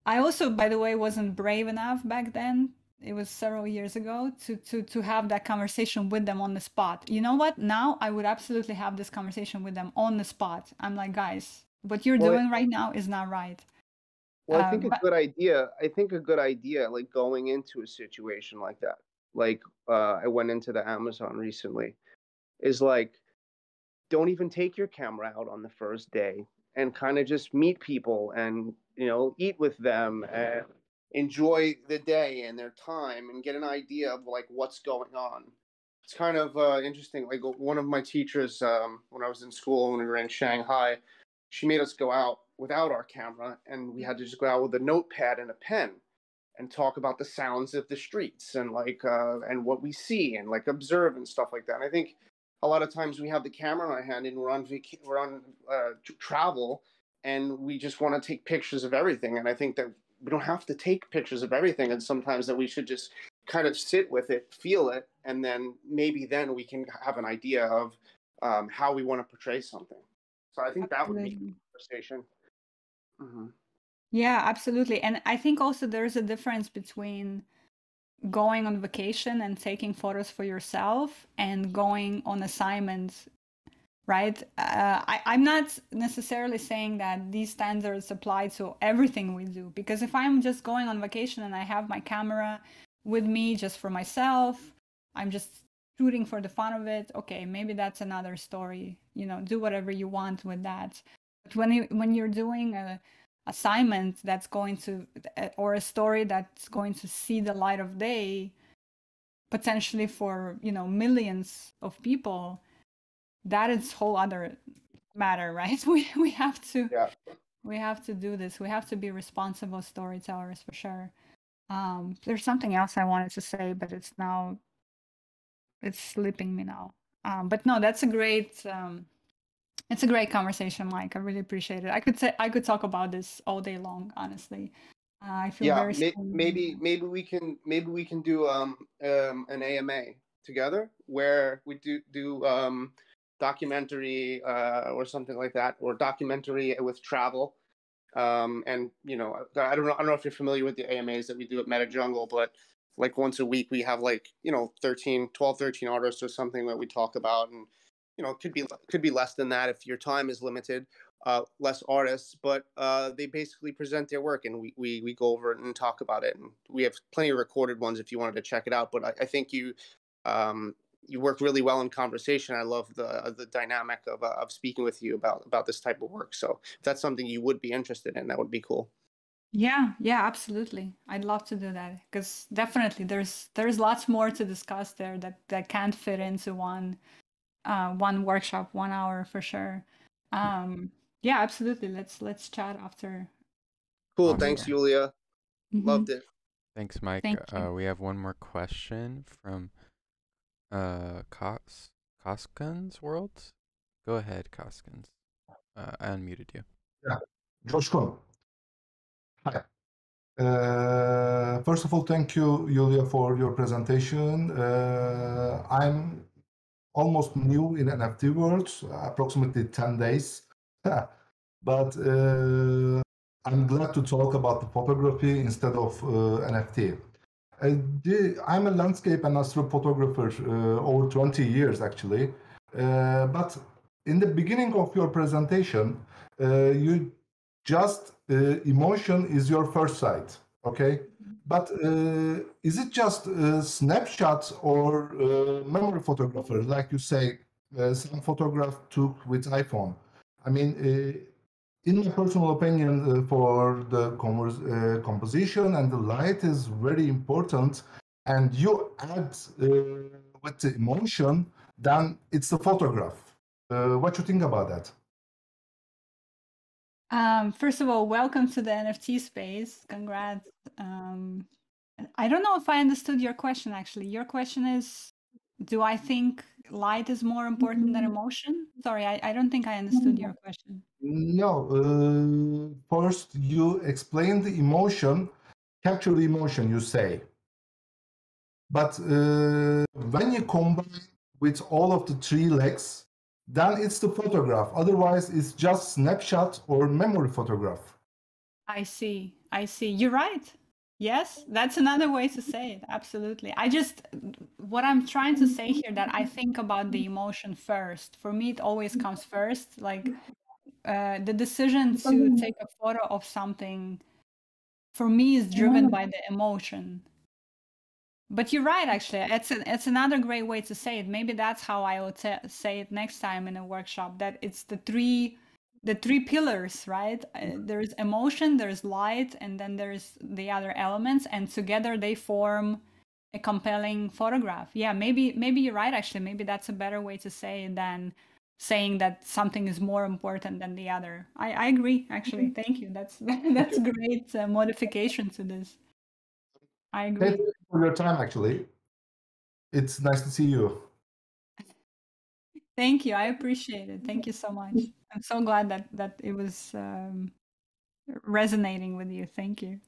I also, by the way, wasn't brave enough back then. It was several years ago to have that conversation with them on the spot. You know what? Now I would absolutely have this conversation with them on the spot. I'm like, guys, what you're doing right now is not right. Well, I think a good idea. Like going into a situation like that, like I went into the Amazon recently, is like, don't even take your camera out on the first day and kind of just meet people and eat with them and enjoy the day and their time and get an idea of like what's going on. It's kind of interesting. Like one of my teachers, when I was in school when we were in Shanghai, she made us go out without our camera, and we had to just go out with a notepad and a pen and talk about the sounds of the streets and and what we see and like observe and stuff like that. And I think a lot of times we have the camera in our hand and we're on travel, and we just want to take pictures of everything. And I think that we don't have to take pictures of everything, and sometimes that we should just kind of sit with it, feel it, and then maybe then we can have an idea of how we want to portray something. So I think that would be a conversation. Mm-hmm. Yeah, absolutely. And I think also there's a difference between going on vacation and taking photos for yourself and going on assignments, right? I'm not necessarily saying that these standards apply to everything we do, because if I'm just going on vacation and I have my camera with me just for myself, I'm just shooting for the fun of it, okay, maybe that's another story. Do whatever you want with that. But when you're doing a assignment that's going to, or a story that's going to see the light of day, potentially for millions of people, that is whole other matter, right? We have to do this. We have to be responsible storytellers for sure. There's something else I wanted to say, but it's slipping me now. But no, that's a great it's a great conversation, Mike. I really appreciate it. I could talk about this all day long, honestly. I feel very maybe we can do an AMA together where we do documentary or something like that, or documentary with travel. And I don't know if you're familiar with the AMAs that we do at MetaJungle, but like once a week we have like 13 artists or something that we talk about, and could be less than that if your time is limited, less artists, but they basically present their work, and we go over it and talk about it, and we have plenty of recorded ones if you wanted to check it out. But I think you work really well in conversation. I love the dynamic of speaking with you about this type of work. So if that's something you would be interested in, that would be cool. Yeah, absolutely. I'd love to do that, because definitely there's lots more to discuss there that can't fit into one workshop, 1 hour for sure. Yeah, absolutely. Let's chat after. Cool. Awesome. Thanks, Yulia. Mm-hmm. Loved it. Thanks, Mike. We have one more question from Koskins World. Go ahead, Koskins. I unmuted you. Yeah, Joshua. Hi. First of all, thank you, Yulia, for your presentation. I'm almost new in NFT world, approximately 10 days. But I'm glad to talk about the photography instead of NFT. I'm a landscape and astrophotographer over 20 years, actually. But in the beginning of your presentation, you just emotion is your first sight, okay? But is it just snapshots or memory photographer, like you say, some photograph took with iPhone? I mean, in my personal opinion, for the composition and the light is very important, and you add with the emotion, then it's a photograph. What you think about that? First of all, welcome to the NFT space. Congrats. I don't know if I understood your question, actually. Your question is, do I think light is more important than emotion? Sorry, I don't think I understood your question. No. First, you explain the emotion capture the emotion, you say. But when you combine with all of the three legs, then it's the photograph. Otherwise, it's just snapshot or memory photograph. I see. I see. You're right. Yes, that's another way to say it. Absolutely. What I'm trying to say here, that I think about the emotion first. For me, it always comes first. Like the decision to take a photo of something, for me, is driven by the emotion. But you're right, actually. It's another great way to say it. Maybe that's how I would say it next time in a workshop, that it's the three pillars, right? There's emotion, there's light, and then there's the other elements, and together they form a compelling photograph. Yeah, maybe you're right, actually. Maybe that's a better way to say it than saying that something is more important than the other. I agree, actually. Thank you. That's great modification to this. I agree. Thank you for your time, actually. It's nice to see you. Thank you. I appreciate it. Thank you so much. I'm so glad that it was resonating with you. Thank you.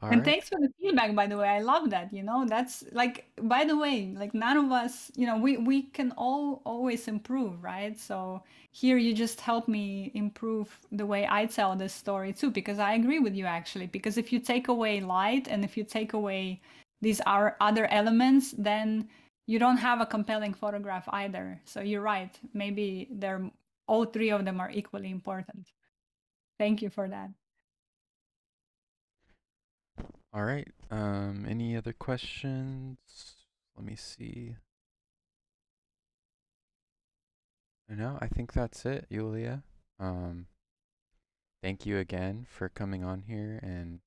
And thanks for the feedback, by the way. I love that. That's like, by the way, like none of us, we can all always improve, right? So here you just help me improve the way I tell this story too, because I agree with you, actually. Because if you take away light and if you take away these other elements, then you don't have a compelling photograph either. So you're right. Maybe all three of them are equally important. Thank you for that. All right. Any other questions? Let me see. No, I think that's it, Yulia. Thank you again for coming on here and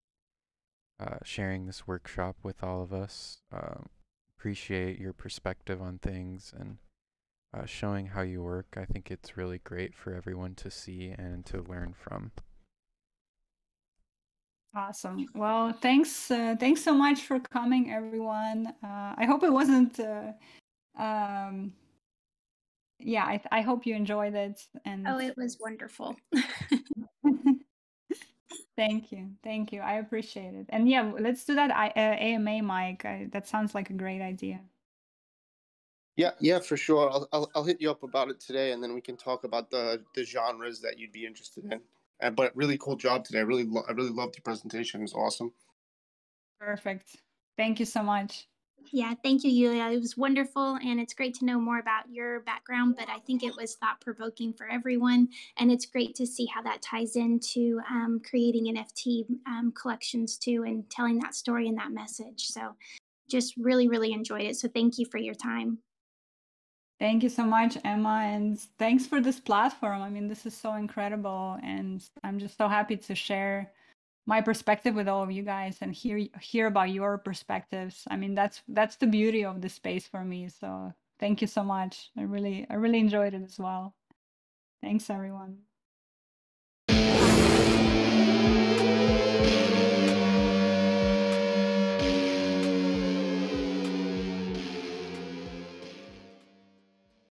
sharing this workshop with all of us. Appreciate your perspective on things and showing how you work. I think it's really great for everyone to see and to learn from. Awesome. Well, thanks so much for coming, everyone. I hope it wasn't yeah, I hope you enjoyed it. And oh, it was wonderful. Thank you. I appreciate it. And yeah, let's do that AMA, Mike. That sounds like a great idea. Yeah, for sure. I'll hit you up about it today, and then we can talk about the genres that you'd be interested in. But really cool job today. I really loved your presentation. It was awesome. Perfect. Thank you so much. Yeah, thank you, Yulia. It was wonderful, and it's great to know more about your background, but I think it was thought-provoking for everyone, and it's great to see how that ties into creating NFT collections too, and telling that story and that message. So just really, really enjoyed it. So thank you for your time. Thank you so much, Emma, and thanks for this platform. I mean, this is so incredible, and I'm just so happy to share my perspective with all of you guys and hear about your perspectives. I mean, that's the beauty of the space for me. So thank you so much. I really enjoyed it as well. Thanks, everyone.